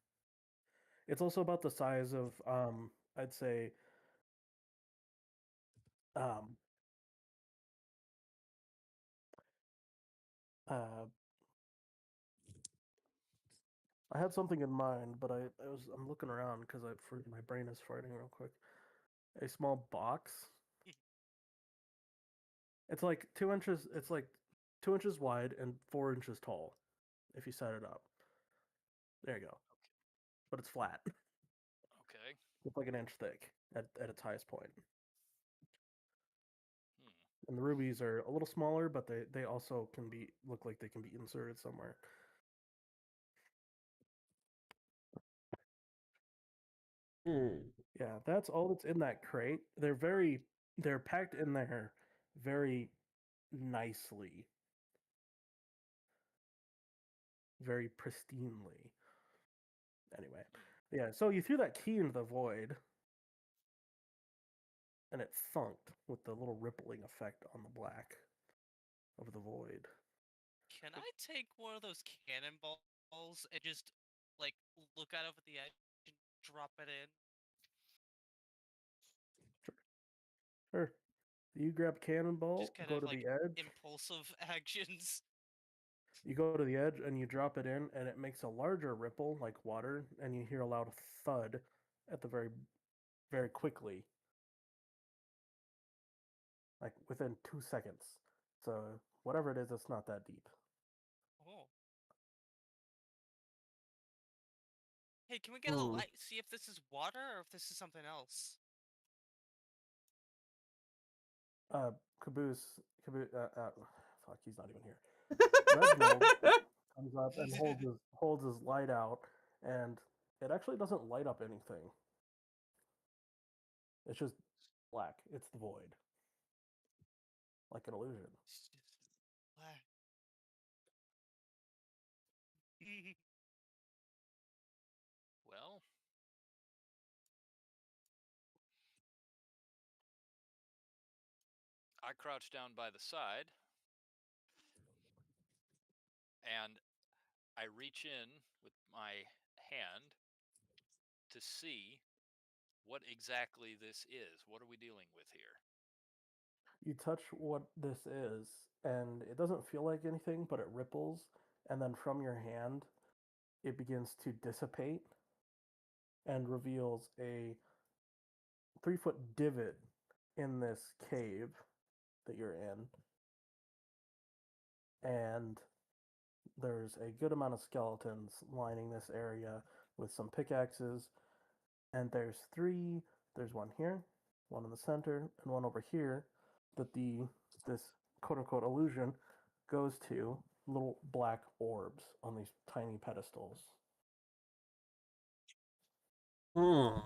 Speaker 1: It's also about the size of I'd say um uh I had something in mind, but I'm looking around because my brain is farting real quick. A small box. It's like 2 inches. It's like 2 inches wide and 4 inches tall. If you set it up, there you go. But it's flat.
Speaker 4: Okay.
Speaker 1: It's like an inch thick at its highest point.
Speaker 4: Hmm.
Speaker 1: And the rubies are a little smaller, but they also can be look like they can be inserted somewhere. Yeah, that's all that's in that crate. They're packed in there very nicely, very pristinely. Anyway, yeah. So you threw that key into the void, and it thunked with the little rippling effect on the black of the void.
Speaker 5: can I take one of those cannonballs and just like look out over the edge and drop it in?
Speaker 1: Sure. You grab cannonball,
Speaker 5: Just kind
Speaker 1: go
Speaker 5: of
Speaker 1: to
Speaker 5: like
Speaker 1: the edge.
Speaker 5: impulsive actions.
Speaker 1: You go to the edge and you drop it in, and it makes a larger ripple like water, and you hear a loud thud at the very quickly, like within 2 seconds. So whatever it is, it's not that deep.
Speaker 5: Oh. Hey, can we get a light? See if this is water or if this is something else.
Speaker 1: Caboose, fuck, he's not even here. Reginald comes up and holds his light out, and it actually doesn't light up anything. It's just black. It's the void, like an illusion.
Speaker 5: It's just black.
Speaker 4: Well, I crouch down by the side and I reach in with my hand to see what exactly this is. What are we dealing with here?
Speaker 1: You touch what this is, and it doesn't feel like anything, but it ripples, and then from your hand, it begins to dissipate and reveals a 3 foot divot in this cave that you're in. And there's a good amount of skeletons lining this area with some pickaxes, and there's three. There's one here, one in the center, and one over here. That this quote unquote illusion goes to little black orbs on these tiny pedestals.
Speaker 3: Hmm.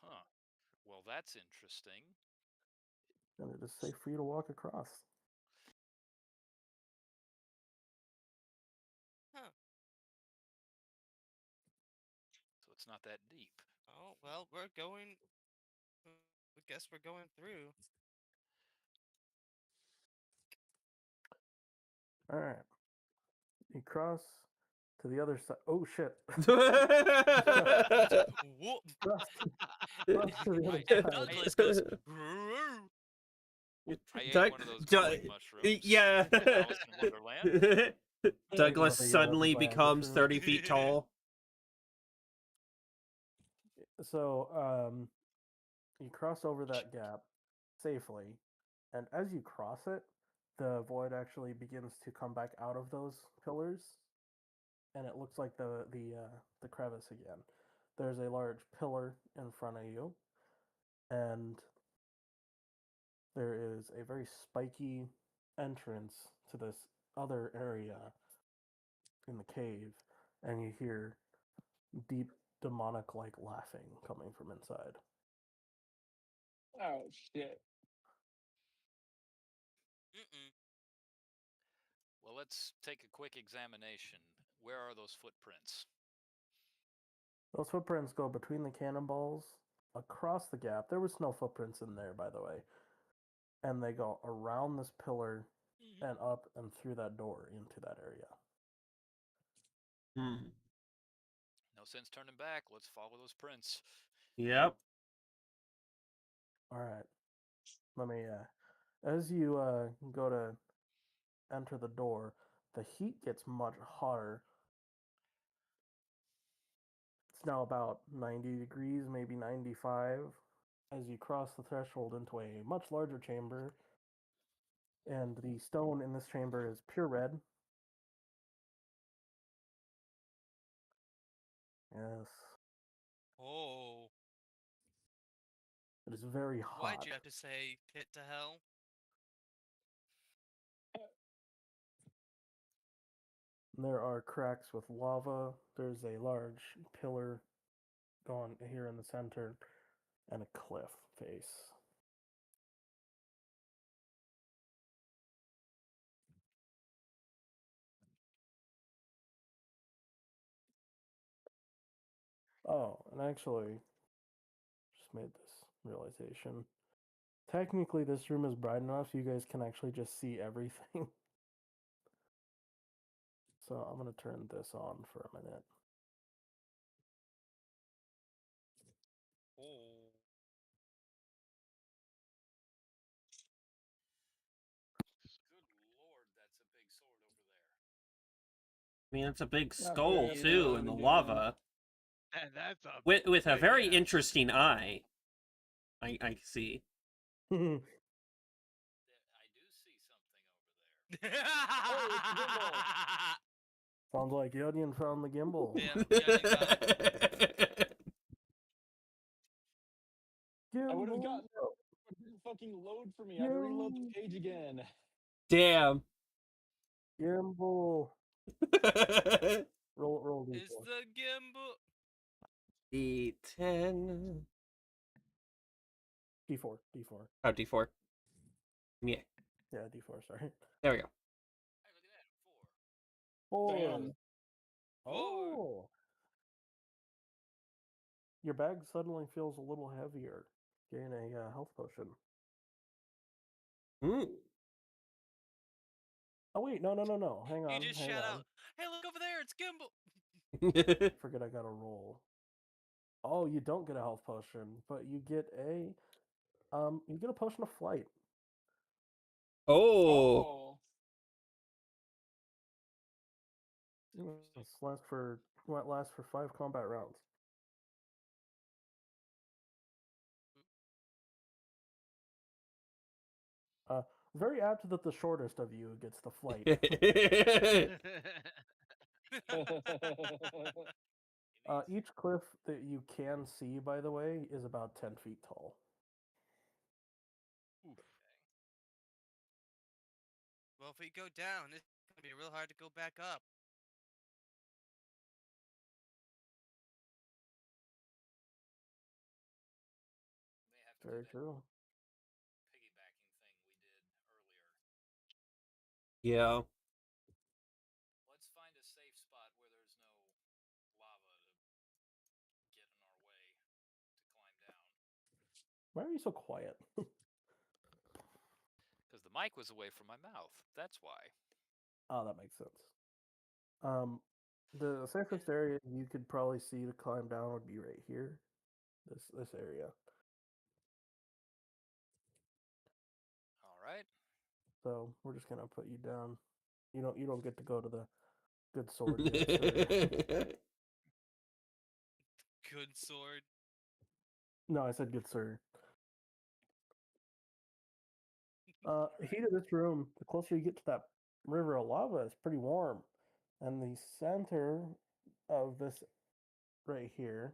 Speaker 4: Huh. Well, that's interesting.
Speaker 1: And it is safe for you to walk across.
Speaker 5: Huh.
Speaker 4: So it's not that deep.
Speaker 5: Oh, well, we're going. I guess we're going through.
Speaker 1: All right. You cross to the other side. Oh shit!
Speaker 5: Whoop.
Speaker 1: cross to the other
Speaker 5: And
Speaker 1: side.
Speaker 5: Douglas goes. "Grrr."
Speaker 4: I ate
Speaker 3: Doug-
Speaker 4: one of those
Speaker 3: Doug-
Speaker 4: glowing mushrooms.
Speaker 3: yeah.
Speaker 4: in Alice in Wonderland.
Speaker 3: Douglas
Speaker 1: the
Speaker 3: suddenly
Speaker 1: Viagra
Speaker 3: becomes
Speaker 1: shroom.
Speaker 3: 30 feet tall.
Speaker 1: So you cross over that gap safely, and as you cross it, the void actually begins to come back out of those pillars, and it looks like the crevice again. There's a large pillar in front of you, and there is a very spiky entrance to this other area in the cave, and you hear deep demonic like laughing coming from inside.
Speaker 6: Oh shit!
Speaker 5: Mm-mm.
Speaker 4: Well, let's take a quick examination. Where are those footprints?
Speaker 1: Those footprints go between the cannonballs, across the gap. There was no footprints in there, by the way. And they go around this pillar and up and through that door into that area.
Speaker 3: Hmm.
Speaker 4: No sense turning back. Let's follow those prints.
Speaker 3: Yep.
Speaker 1: All right. Let me, as you go to enter the door, the heat gets much hotter. It's now about 90 degrees, maybe 95, as you cross the threshold into a much larger chamber. And the stone in this chamber is pure red. Yes.
Speaker 5: Oh.
Speaker 1: It is very hot.
Speaker 5: Why'd you have to say pit to hell?
Speaker 1: There are cracks with lava. There's a large pillar going here in the center and a cliff face. Oh, and actually, just made this realization. Technically, this room is bright enough so you guys can actually just see everything. So I'm going to turn this on for a minute.
Speaker 5: Oh.
Speaker 4: Good lord, that's a big sword over there.
Speaker 3: I mean, it's a big
Speaker 6: Not
Speaker 3: skull,
Speaker 6: bad,
Speaker 3: too,
Speaker 6: not
Speaker 3: in the
Speaker 6: bad.
Speaker 3: lava.
Speaker 7: And that's a
Speaker 3: With a very
Speaker 7: yeah.
Speaker 3: interesting eye. I see.
Speaker 4: I do see something over there.
Speaker 6: Oh, it's the gimbal.
Speaker 1: Sounds like Yodian found the gimbal.
Speaker 5: Yeah, Yodian got it.
Speaker 6: I would have
Speaker 1: Gimbal.
Speaker 6: gotten it. It didn't fucking load for me. I had to reload the page again.
Speaker 3: Damn.
Speaker 1: Gimbal. Roll
Speaker 5: Is
Speaker 1: D4.
Speaker 5: the gimbal?
Speaker 3: D10.
Speaker 1: D4.
Speaker 3: Oh, D4. Yeah.
Speaker 1: Yeah, D4, sorry.
Speaker 3: There we go.
Speaker 4: Hey, look at that. 4.
Speaker 1: 4.
Speaker 6: Damn.
Speaker 1: Oh. Your bag suddenly feels a little heavier. Gain a health potion.
Speaker 3: Mm.
Speaker 1: Oh wait, no. Hang on.
Speaker 5: He just
Speaker 1: hang
Speaker 5: shout
Speaker 1: on.
Speaker 5: out, "Hey, look over there! It's gimbal!"
Speaker 1: Forget I got a roll. Oh, you don't get a health potion, but you get a potion of flight.
Speaker 3: Oh.
Speaker 1: This lasts for 5 combat rounds. Very apt that the shortest of you gets the flight. Each cliff that you can see, by the way, is about 10 feet tall.
Speaker 7: Oof.
Speaker 5: Well, if we go down, it's gonna be real hard to go back up.
Speaker 4: May have to
Speaker 1: Very
Speaker 4: do that
Speaker 1: true.
Speaker 4: piggybacking thing we did earlier.
Speaker 3: Yeah.
Speaker 4: Let's find a safe spot where there's no lava to get in our way to climb down.
Speaker 1: Why are you so quiet?
Speaker 4: Because the mic was away from my mouth. That's why.
Speaker 1: Oh, that makes sense. The safest area you could probably see to climb down would be right here. This area.
Speaker 4: All right.
Speaker 1: So we're just gonna put you down. You don't get to go to the good sword yet, sir.
Speaker 5: Good sword.
Speaker 1: No, I said good sir.
Speaker 4: All
Speaker 1: The
Speaker 4: right.
Speaker 1: heat of this room, the closer you get to that river of lava, it's pretty warm. And the center of this right here,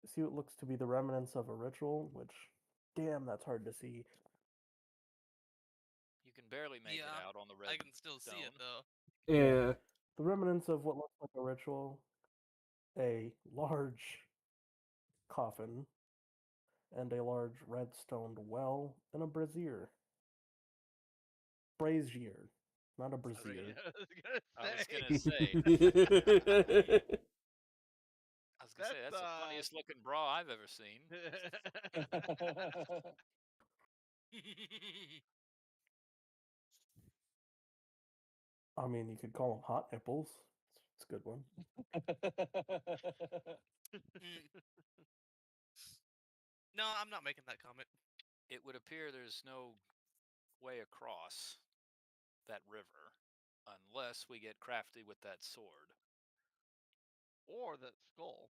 Speaker 1: see what looks to be the remnants of a ritual, which, damn, that's hard to see.
Speaker 4: You can barely make it
Speaker 5: Yeah,
Speaker 4: out on the red
Speaker 5: I can still see it
Speaker 4: stone.
Speaker 5: though.
Speaker 3: Yeah.
Speaker 1: The remnants of what looks like a ritual, a large coffin, and a large red-stoned well, and a brazier. Brazier, not a brazier.
Speaker 4: I was
Speaker 7: gonna
Speaker 4: gonna say.
Speaker 3: Yeah.
Speaker 4: I was gonna say that's the funniest looking bra I've ever seen.
Speaker 1: I mean, you could call them hot nipples. It's a good one.
Speaker 5: Mm. No, I'm not making that comment.
Speaker 4: It would appear there's no way across that river unless we get crafty with that sword.
Speaker 7: Or that skull.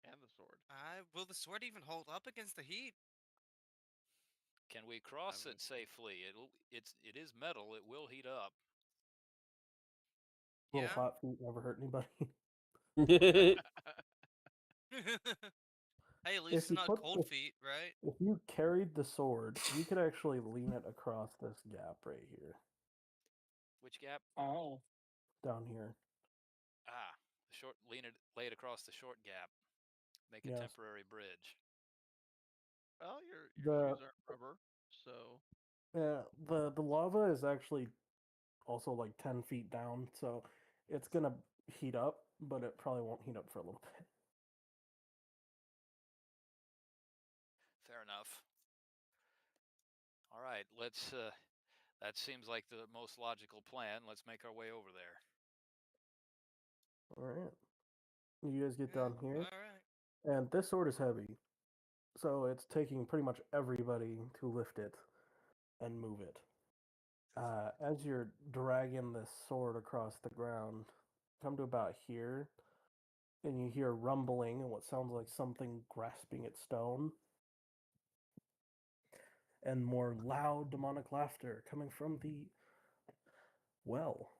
Speaker 7: And the sword.
Speaker 5: Will the sword even hold up against the heat?
Speaker 4: Can we cross
Speaker 7: I'm
Speaker 4: it safely? It is metal. It will heat up.
Speaker 1: Little
Speaker 5: Yeah.
Speaker 1: hot feet never hurt anybody.
Speaker 5: Hey, at least
Speaker 1: If
Speaker 5: it's
Speaker 1: you
Speaker 5: not
Speaker 1: put
Speaker 5: cold feet, right?
Speaker 1: if you carried the sword, you could actually lean it across this gap right here,
Speaker 4: Which gap?
Speaker 6: Oh.
Speaker 1: down here.
Speaker 4: Ah, the short. Lay it across the short gap. Make a
Speaker 1: Yes.
Speaker 4: temporary bridge.
Speaker 7: Well, your
Speaker 1: The
Speaker 7: shoes aren't rubber, so
Speaker 1: the lava is actually also like 10 feet down, so it's gonna heat up, but it probably won't heat up for a little bit.
Speaker 4: Fair enough. All right, let's. That seems like the most logical plan. Let's make our way over there.
Speaker 1: All right. You guys get down here,
Speaker 5: All right.
Speaker 1: and this sword is heavy, so it's taking pretty much everybody to lift it and move it. As you're dragging this sword across the ground, come to about here, and you hear rumbling and what sounds like something grasping at stone, and more loud demonic laughter coming from the well.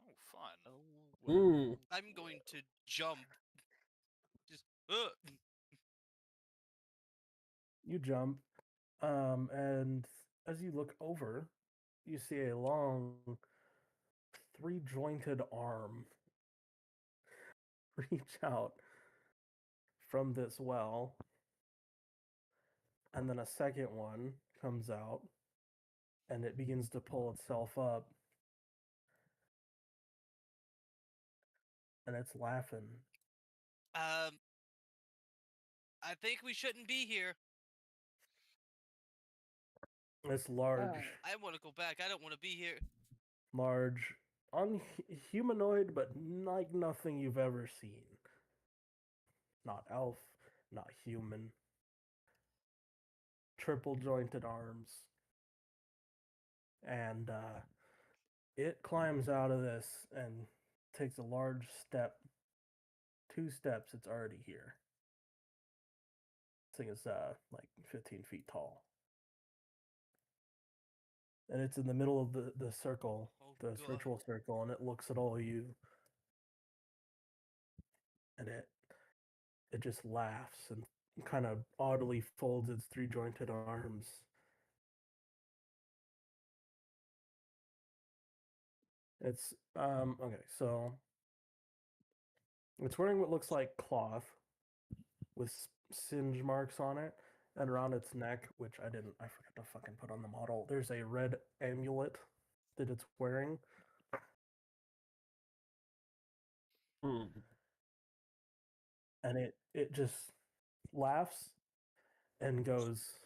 Speaker 4: Oh, fun.
Speaker 7: oh
Speaker 3: Mm.
Speaker 5: I'm going to jump. Just
Speaker 1: You jump, and as you look over, you see a long, three-jointed arm reach out from this well, and then a second one comes out, and it begins to pull itself up, and it's laughing.
Speaker 5: I think we shouldn't be here.
Speaker 1: It's large,
Speaker 5: I want to go back. I don't want to be here.
Speaker 1: large, humanoid, but like nothing you've ever seen. Not elf, not human. Triple jointed arms. And it climbs out of this and takes a large step. 2 steps, it's already here. thing is like 15 feet tall. And it's in the middle of the circle, the ritual circle, and it looks at all of you. And it just laughs and kind of oddly folds its three jointed arms. It's okay, so it's wearing what looks like cloth with singe marks on it, and around its neck, which I forgot to fucking put on the model. There's a red amulet that it's wearing. And it just laughs and goes,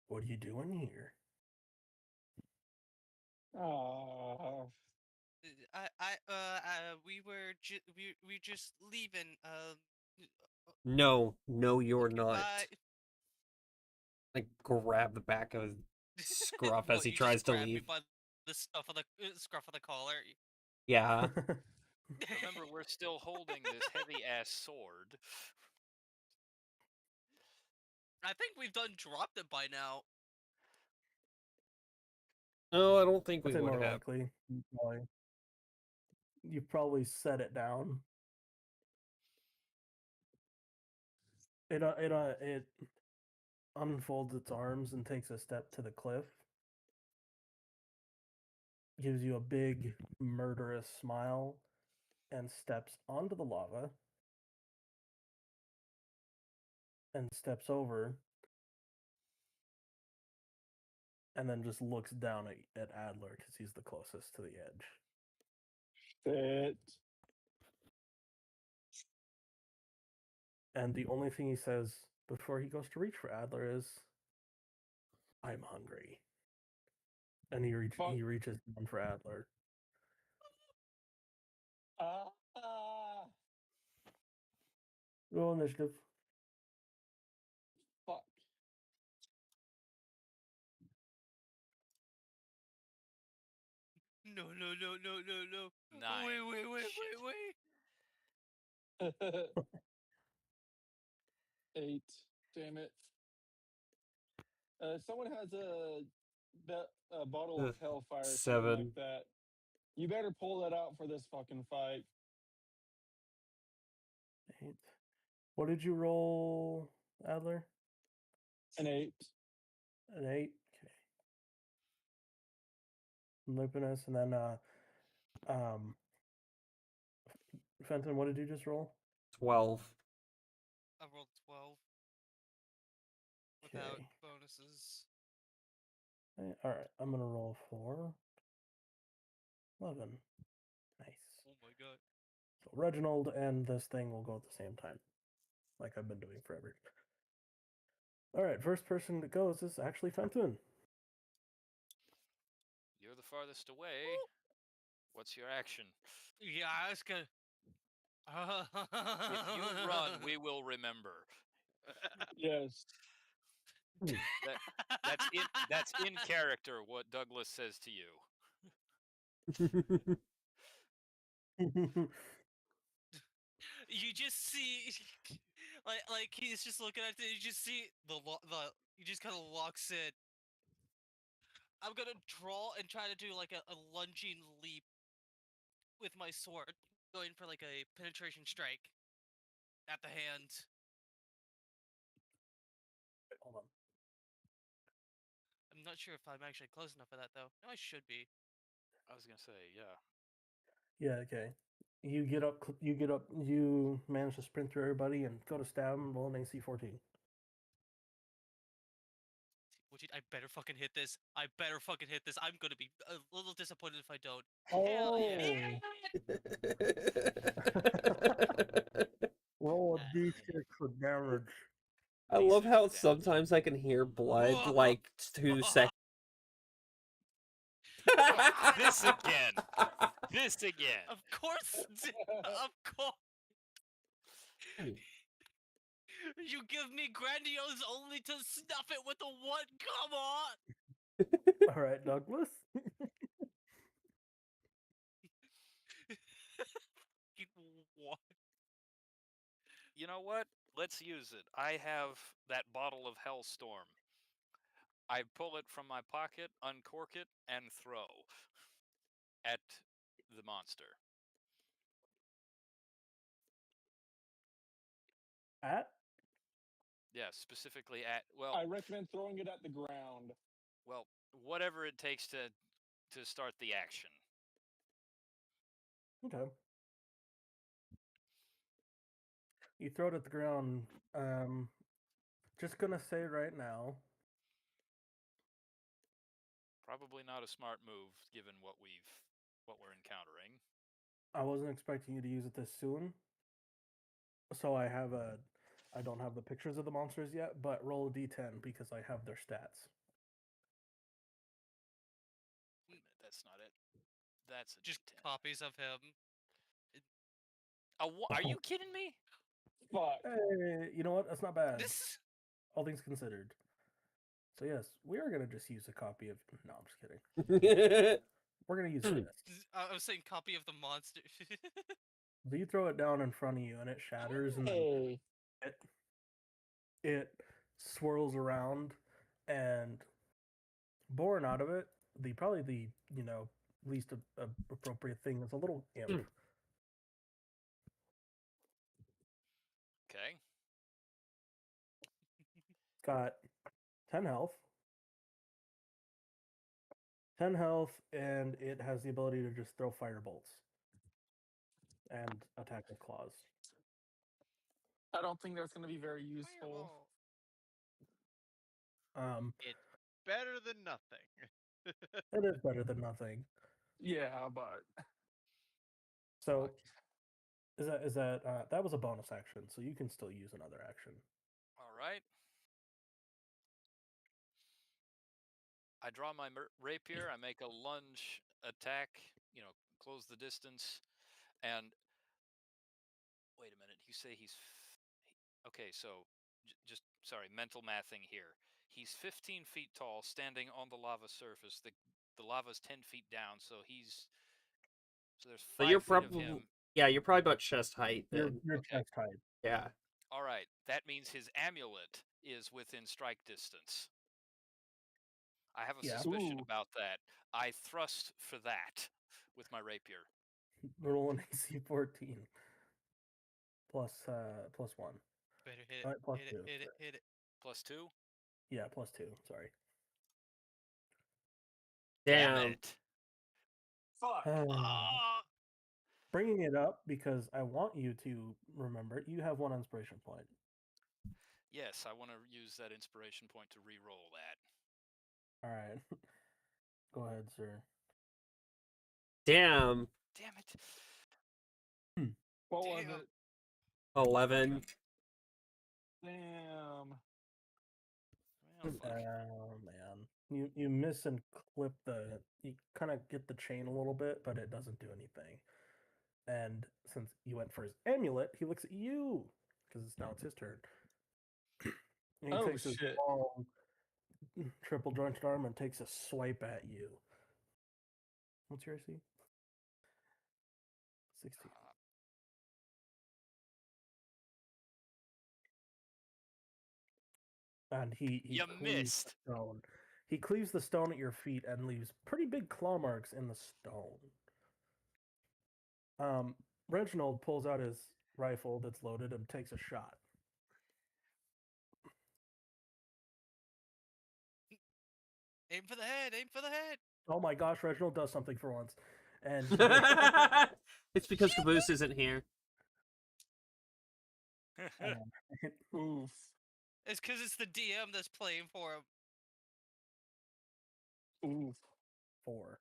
Speaker 1: "What are you doing here?"
Speaker 5: We were we just leaving.
Speaker 3: No, you're not.
Speaker 5: Goodbye.
Speaker 3: Like, grab the back of his scruff
Speaker 5: What,
Speaker 3: as he
Speaker 5: you
Speaker 3: tries
Speaker 5: just
Speaker 3: to
Speaker 5: grabbed me
Speaker 3: leave.
Speaker 5: by the scruff of the collar.
Speaker 3: Yeah.
Speaker 4: Remember, we're still holding this heavy ass sword.
Speaker 5: I think we've done dropped it by now.
Speaker 3: No, I don't think we
Speaker 1: I'd say
Speaker 3: would
Speaker 1: more
Speaker 3: have.
Speaker 1: likely. You probably set it down. It unfolds its arms and takes a step to the cliff. Gives you a big murderous smile and steps onto the lava and steps over and then just looks down at Adler because he's the closest to the edge.
Speaker 6: Shit.
Speaker 1: And the only thing he says before he goes to reach for Adler is, "I'm hungry." And he reaches down for Adler. Roll initiative.
Speaker 6: Fuck.
Speaker 5: No.
Speaker 4: 9.
Speaker 5: Wait.
Speaker 6: 8. Damn it. Someone has a bottle of Hellfire, something
Speaker 3: 7.
Speaker 6: like that. You better pull that out for this fucking fight.
Speaker 1: 8. What did you roll, Adler?
Speaker 6: An 8.
Speaker 1: An 8. Okay. Lupinus, and then Fenton, what did you just roll?
Speaker 3: 12.
Speaker 5: I rolled 12 without
Speaker 1: Okay.
Speaker 5: bonuses.
Speaker 1: All right, I'm gonna roll 4. 11. Nice.
Speaker 5: Oh my god.
Speaker 1: So Reginald and this thing will go at the same time, like I've been doing forever. All right, first person that goes is actually Fenton.
Speaker 4: You're the farthest away. What's your action?
Speaker 5: Yeah, I was gonna.
Speaker 4: If you run, we will remember.
Speaker 6: Yes.
Speaker 4: That's in character what Douglas says to you.
Speaker 5: You just see, like he's just looking at it. You just see he just kind of locks in. I'm gonna draw and try to do like a lunging leap with my sword, going for like a penetration strike at the hand.
Speaker 1: Hold on.
Speaker 5: I'm not sure if I'm actually close enough for that though. No, I should be.
Speaker 4: I was gonna say, yeah.
Speaker 1: Yeah. Okay. You get up. You manage to sprint through everybody and go to stab him. Roll an AC 14.
Speaker 5: I better fucking hit this. I better fucking hit this. I'm gonna be a little disappointed if I don't. Hell yeah!
Speaker 1: Roll a d6 for damage.
Speaker 3: I love how
Speaker 4: damage.
Speaker 3: sometimes I can hear blood like 2 seconds.
Speaker 4: This again. This again.
Speaker 5: Of course. Of course. You give me grandiose only to stuff it with a what? Come on!
Speaker 1: All right, Douglas.
Speaker 4: You know what? Let's use it. I have that bottle of Hellstorm. I pull it from my pocket, uncork it, and throw at the monster.
Speaker 1: At?
Speaker 4: Yeah, specifically at, well,
Speaker 6: I recommend throwing it at the ground.
Speaker 4: well, whatever it takes to start the action.
Speaker 1: Okay. You throw it at the ground. Just gonna say right now,
Speaker 4: Probably not a smart move given what we're encountering.
Speaker 1: I wasn't expecting you to use it this soon. So I don't have the pictures of the monsters yet, but roll a d10 because I have their stats.
Speaker 4: Wait a minute, that's not it. That's a
Speaker 5: Just
Speaker 4: D10.
Speaker 5: copies of him.
Speaker 4: Are you kidding me?
Speaker 6: Fuck.
Speaker 1: Hey, you know what? That's not bad.
Speaker 5: This.
Speaker 1: All things considered. So yes, we are gonna just use a copy of. No, I'm just kidding. We're gonna use this.
Speaker 5: I was saying copy of the monster.
Speaker 1: So you throw it down in front of you, and it shatters, and then
Speaker 6: Hey.
Speaker 1: it swirls around, and born out of it, probably the least appropriate thing is a little imp.
Speaker 4: Okay.
Speaker 1: Got 10 health. 10 health, and it has the ability to just throw fire bolts and attack with claws.
Speaker 6: I don't think that's going to be very useful.
Speaker 5: Fireball.
Speaker 7: It's better than nothing.
Speaker 1: It is better than nothing.
Speaker 6: Yeah, but
Speaker 1: So is that that was a bonus action, so you can still use another action.
Speaker 4: All right. I draw my rapier. I make a lunge attack. Close the distance. And wait a minute. You say okay? So just sorry, mental mathing here. He's 15 feet tall, standing on the lava surface. The lava's 10 feet down, so there's 5
Speaker 3: So you're
Speaker 4: feet of
Speaker 3: probably
Speaker 4: him.
Speaker 3: you're probably about chest height then.
Speaker 1: Your
Speaker 4: Okay.
Speaker 1: chest height.
Speaker 3: Yeah.
Speaker 4: All right. That means his amulet is within strike distance. I have a
Speaker 1: Yeah.
Speaker 4: suspicion
Speaker 6: Ooh.
Speaker 4: about that. I thrust for that with my rapier.
Speaker 1: Roll an AC 14 plus plus 1.
Speaker 5: Better hit it.
Speaker 1: Plus
Speaker 5: Hit
Speaker 1: 2.
Speaker 5: it. Hit it. Hit it.
Speaker 4: +2.
Speaker 1: Yeah, plus 2. Sorry.
Speaker 4: Damn
Speaker 3: Damn.
Speaker 4: it.
Speaker 6: fuck.
Speaker 5: Ah!
Speaker 1: Bringing it up because I want you to remember you have 1 inspiration point.
Speaker 4: Yes, I want to use that inspiration point to re-roll that.
Speaker 1: All right. Go ahead, sir.
Speaker 3: Damn.
Speaker 4: Damn it.
Speaker 6: What was
Speaker 5: Damn.
Speaker 6: it?
Speaker 3: 11.
Speaker 6: Damn.
Speaker 4: Well, fuck.
Speaker 1: Oh man, you miss and clip you kind of get the chain a little bit, but it doesn't do anything. And since you went for his amulet, he looks at you because it's his turn. And he
Speaker 6: Oh,
Speaker 1: takes his
Speaker 6: shit.
Speaker 1: long triple jointed arm and takes a swipe at you. What's your AC? 16. And he
Speaker 4: You
Speaker 1: cleaves
Speaker 4: missed.
Speaker 1: the stone. He cleaves the stone at your feet and leaves pretty big claw marks in the stone. Reginald pulls out his rifle that's loaded and takes a shot.
Speaker 5: Aim for the head. Aim for the head.
Speaker 1: Oh my gosh, Reginald does something for once. And
Speaker 3: It's because Caboose isn't here.
Speaker 6: Oof.
Speaker 5: It's because it's the DM that's playing for him.
Speaker 6: Oof.
Speaker 1: 4.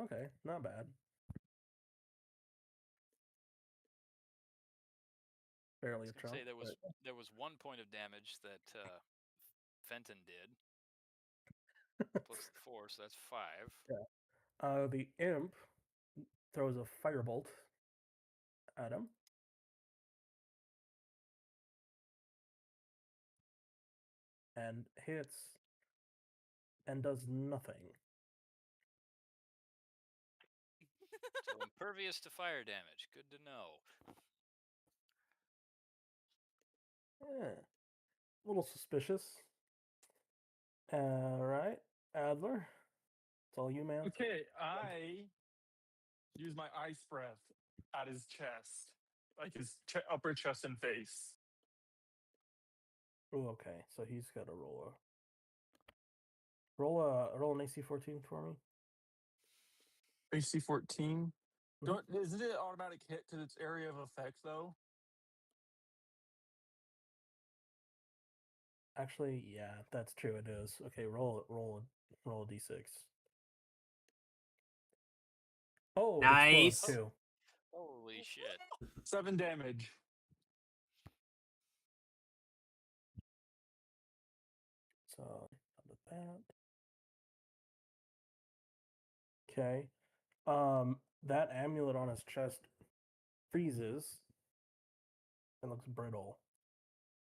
Speaker 1: Okay, not bad. Barely
Speaker 4: I
Speaker 1: a
Speaker 4: was gonna
Speaker 1: chunk.
Speaker 4: say there was 1 point of damage that Fenton did. Plus the 4, so that's 5.
Speaker 1: The imp throws a firebolt at him. And hits and does nothing.
Speaker 4: So impervious to fire damage. Good to know.
Speaker 1: A little suspicious. All right, Adler. It's all you, man.
Speaker 6: Okay, I use my ice breath at his chest, like his upper chest and face.
Speaker 1: Oh, okay. So he's got to roll an AC 14 for me.
Speaker 6: AC 14.
Speaker 1: Mhm.
Speaker 6: Isn't it automatic hit because it's area of effect though?
Speaker 1: Actually, yeah, that's true. It is. Okay, roll a d6. Oh, explodes
Speaker 3: Nice.
Speaker 1: too.
Speaker 4: Holy shit.
Speaker 6: 7 damage.
Speaker 1: So that. Okay. That amulet on his chest freezes and looks brittle.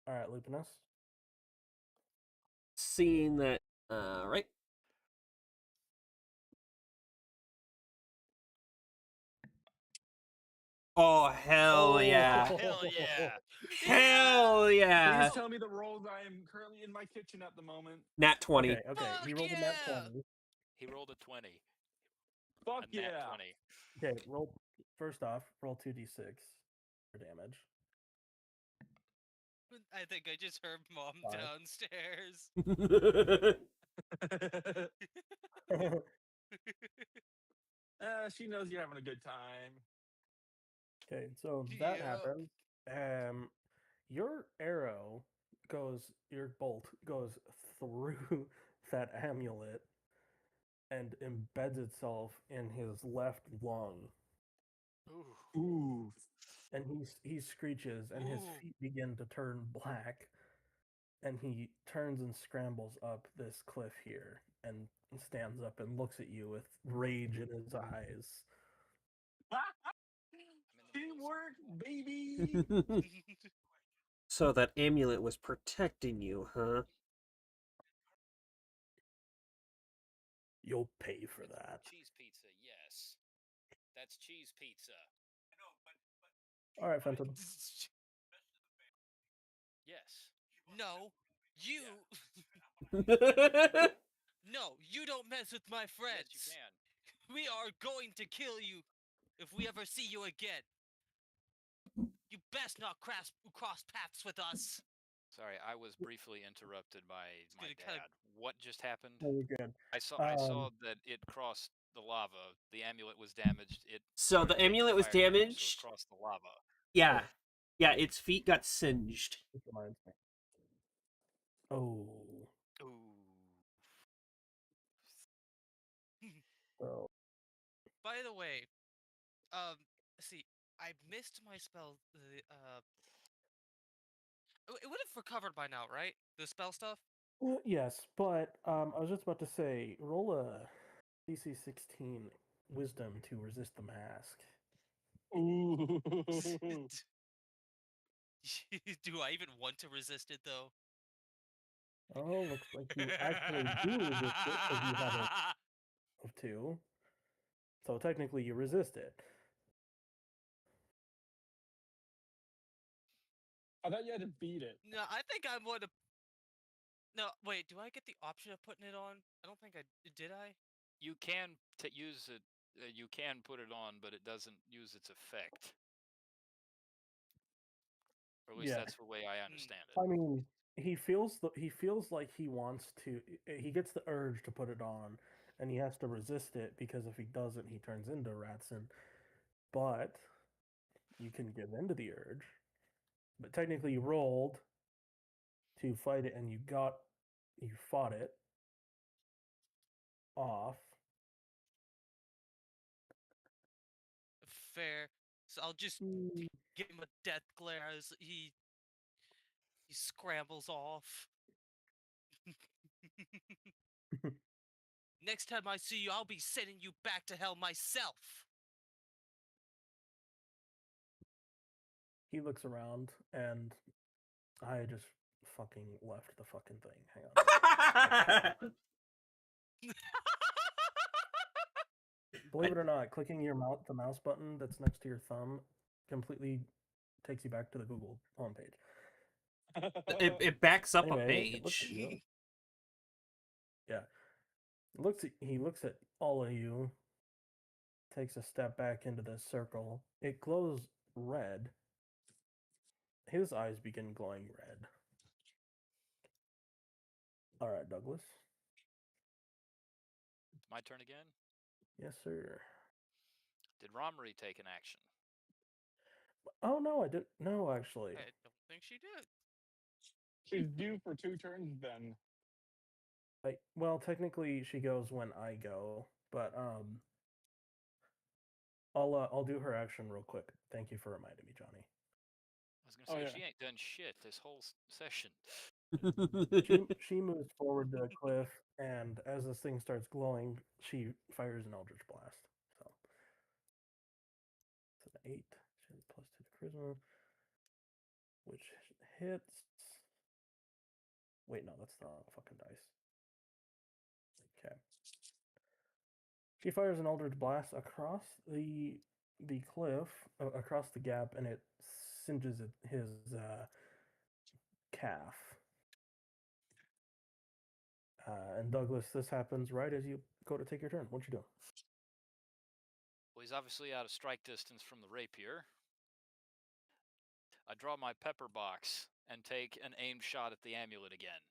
Speaker 1: All right, Lupinus.
Speaker 3: Seeing that, right? Oh, hell yeah.
Speaker 4: Hell yeah.
Speaker 3: Hell yeah.
Speaker 6: Please tell me the rolls I am currently in my kitchen at the moment.
Speaker 3: Nat 20.
Speaker 1: Okay, okay. He
Speaker 5: Fuck
Speaker 1: rolled a nat
Speaker 5: yeah!
Speaker 1: 20.
Speaker 4: He rolled a 20.
Speaker 6: Fuck
Speaker 4: A nat
Speaker 6: yeah.
Speaker 4: 20.
Speaker 1: Okay, first off, roll 2d6 for damage.
Speaker 5: I think I just heard mom
Speaker 1: 5.
Speaker 5: downstairs.
Speaker 6: She knows you're having a good time.
Speaker 1: Okay, so that
Speaker 5: Yep.
Speaker 1: happens. Your bolt goes through that amulet and embeds itself in his left lung.
Speaker 4: Ooh.
Speaker 6: Ooh.
Speaker 1: And he screeches, and his
Speaker 5: Ooh.
Speaker 1: feet begin to turn black, and he turns and scrambles up this cliff here, and stands up and looks at you with rage in his eyes.
Speaker 6: Teamwork, baby.
Speaker 3: So that amulet was protecting you, huh?
Speaker 1: You'll pay for that.
Speaker 4: Cheese pizza, yes. That's cheese pizza.
Speaker 1: All right, Fenton.
Speaker 4: Yes.
Speaker 5: No, you.
Speaker 4: Yeah.
Speaker 5: No, you don't mess with my friends.
Speaker 4: Yes, you can.
Speaker 5: We are going to kill you if we ever see you again. You best not cross paths with us.
Speaker 4: Sorry, I was briefly interrupted by my
Speaker 5: gonna
Speaker 4: dad.
Speaker 5: kinda-
Speaker 4: What just happened?
Speaker 1: No, you're good.
Speaker 4: I saw that it crossed the lava. The amulet was damaged. It
Speaker 3: So
Speaker 4: started
Speaker 3: the amulet
Speaker 4: taking
Speaker 3: was
Speaker 4: fire damage, so
Speaker 3: damaged.
Speaker 4: it crossed the lava.
Speaker 3: Yeah. Yeah, its feet got singed.
Speaker 1: This reminds me. Oh.
Speaker 4: Ooh.
Speaker 1: So
Speaker 5: By the way, see, I missed my spell. It would have recovered by now, right? The spell stuff.
Speaker 1: yes, but I was just about to say, roll a DC 16 Wisdom to resist the mask.
Speaker 6: Ooh.
Speaker 5: Do I even want to resist it though?
Speaker 1: Oh, looks like you actually do resist it because you have a of 2. So technically, you resist it.
Speaker 6: I thought you had to beat it.
Speaker 5: No, I think I'm going to. No, wait. Do I get the option of putting it on? I don't think I did. I.
Speaker 4: You can use it. You can put it on, but it doesn't use its effect. Or at least
Speaker 1: Yeah.
Speaker 4: that's the way I understand it.
Speaker 1: I mean, he feels like he wants to. He gets the urge to put it on, and he has to resist it because if he doesn't, he turns into Ratson. But you can give in to the urge. But technically, you rolled to fight it, and you fought it off.
Speaker 5: Fair. So I'll just
Speaker 1: Mm.
Speaker 5: give him a death glare as he scrambles off. Next time I see you, I'll be sending you back to hell myself.
Speaker 1: He looks around, and I just fucking left the fucking thing. Hang on. Believe it or not, clicking the mouse button that's next to your thumb completely takes you back to the Google homepage.
Speaker 3: It backs up
Speaker 1: Anyway,
Speaker 3: a
Speaker 1: it looks at
Speaker 3: page.
Speaker 1: you. Yeah. He looks at all of you, takes a step back into the circle. It glows red. His eyes begin glowing red. All right, Douglas.
Speaker 4: My turn again?
Speaker 1: Yes, sir.
Speaker 4: Did Romry take an action?
Speaker 1: Oh no, I didn't. No, actually.
Speaker 5: I don't think she did.
Speaker 6: She's due for 2 turns then.
Speaker 1: Well, technically, she goes when I go, but I'll do her action real quick. Thank you for reminding me, Johnny.
Speaker 4: I was gonna say
Speaker 6: Oh, yeah.
Speaker 4: she ain't done shit this whole session.
Speaker 1: She moves forward to the cliff, and as this thing starts glowing, she fires an Eldritch Blast. So it's an 8. She has +2 to charisma, which hits. Wait, no, that's the wrong fucking dice. Okay. She fires an Eldritch Blast across the cliff, across the gap, and it singes his calf. And Douglas, this happens right as you go to take your turn. What you doing?
Speaker 4: Well, he's obviously out of strike distance from the rapier. I draw my pepper box and take an aimed shot at the amulet again.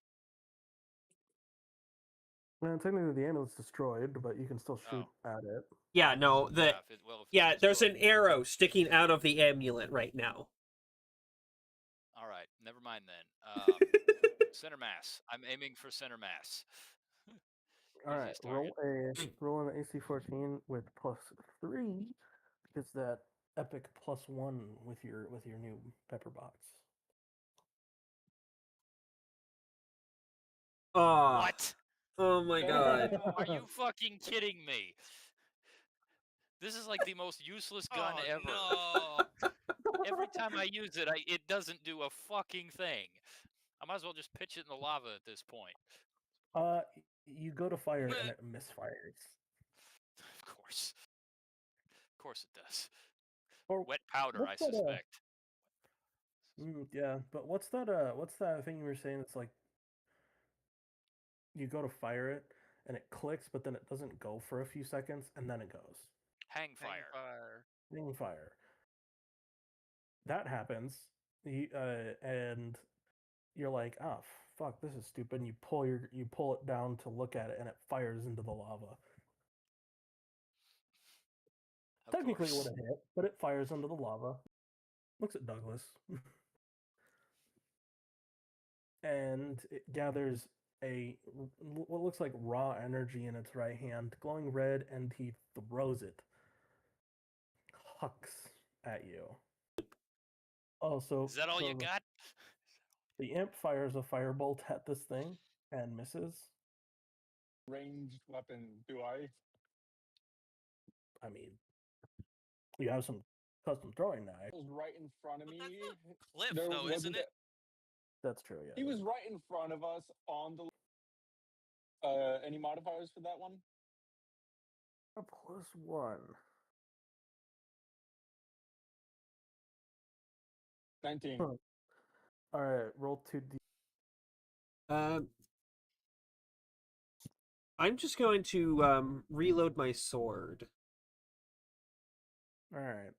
Speaker 1: Well, technically the amulet's destroyed, but you can still shoot at it.
Speaker 3: Yeah, no,
Speaker 4: If it's
Speaker 3: there's an
Speaker 4: destroyed.
Speaker 3: arrow sticking out of the amulet right now.
Speaker 4: All right, never mind then. Center mass. I'm aiming for center mass.
Speaker 1: All right,
Speaker 4: Easiest target.
Speaker 1: roll an AC 14 with +3. It's that epic +1 with your new pepper box.
Speaker 3: Oh,
Speaker 4: What?
Speaker 3: oh my god.
Speaker 4: Are you fucking kidding me? This is like the most useless gun
Speaker 5: Oh,
Speaker 4: ever.
Speaker 5: no.
Speaker 4: Every time I use it, it doesn't do a fucking thing. I might as well just pitch it in the lava at this point.
Speaker 1: You go to fire and it misfires.
Speaker 4: Of course. Of course it does.
Speaker 1: Or
Speaker 4: Wet powder, I
Speaker 1: what's that,
Speaker 4: suspect.
Speaker 1: yeah, but what's that thing you were saying? It's like you go to fire it and it clicks, but then it doesn't go for a few seconds, and then it goes.
Speaker 4: Hang fire.
Speaker 1: Hang fire. That happens, and you're like, oh fuck, this is stupid. And you pull it down to look at it, and it fires into the lava.
Speaker 4: Of
Speaker 1: Technically, it
Speaker 4: course.
Speaker 1: would have hit, but it fires into the lava. Looks at Douglas, and it gathers what looks like raw energy in its right hand, glowing red, and he throws it, hucks at you. Oh,
Speaker 4: Is that all you got?
Speaker 1: The imp fires a firebolt at this thing and misses.
Speaker 6: Ranged weapon, do I?
Speaker 1: I mean, you have some custom throwing knife.
Speaker 6: It was right in front of
Speaker 5: But
Speaker 6: me.
Speaker 5: that's a cliff,
Speaker 6: There
Speaker 5: though, isn't
Speaker 6: wasn't
Speaker 5: it?
Speaker 1: That's true, yeah.
Speaker 6: He was right in front of us on the. Any modifiers for that one?
Speaker 1: A +1.
Speaker 6: 19.
Speaker 1: Huh. All right, roll 2d.
Speaker 3: I'm just going to reload my sword.
Speaker 1: All right.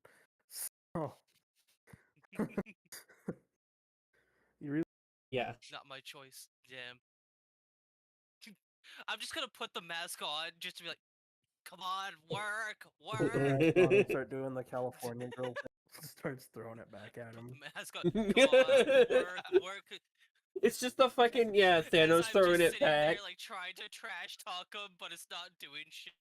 Speaker 1: So you really
Speaker 3: Yeah.
Speaker 5: Not my choice. Damn. I'm just gonna put the mask on just to be like, come on, work.
Speaker 1: Johnny start doing the California girl thing. Starts throwing it back at
Speaker 5: Put
Speaker 1: him.
Speaker 5: the mask on. Come on, work.
Speaker 3: It's just the fucking
Speaker 5: As
Speaker 3: Thanos
Speaker 5: I'm
Speaker 3: throwing
Speaker 5: just
Speaker 3: it
Speaker 5: sitting
Speaker 3: back.
Speaker 5: there, like trying to trash talk him, but it's not doing shit.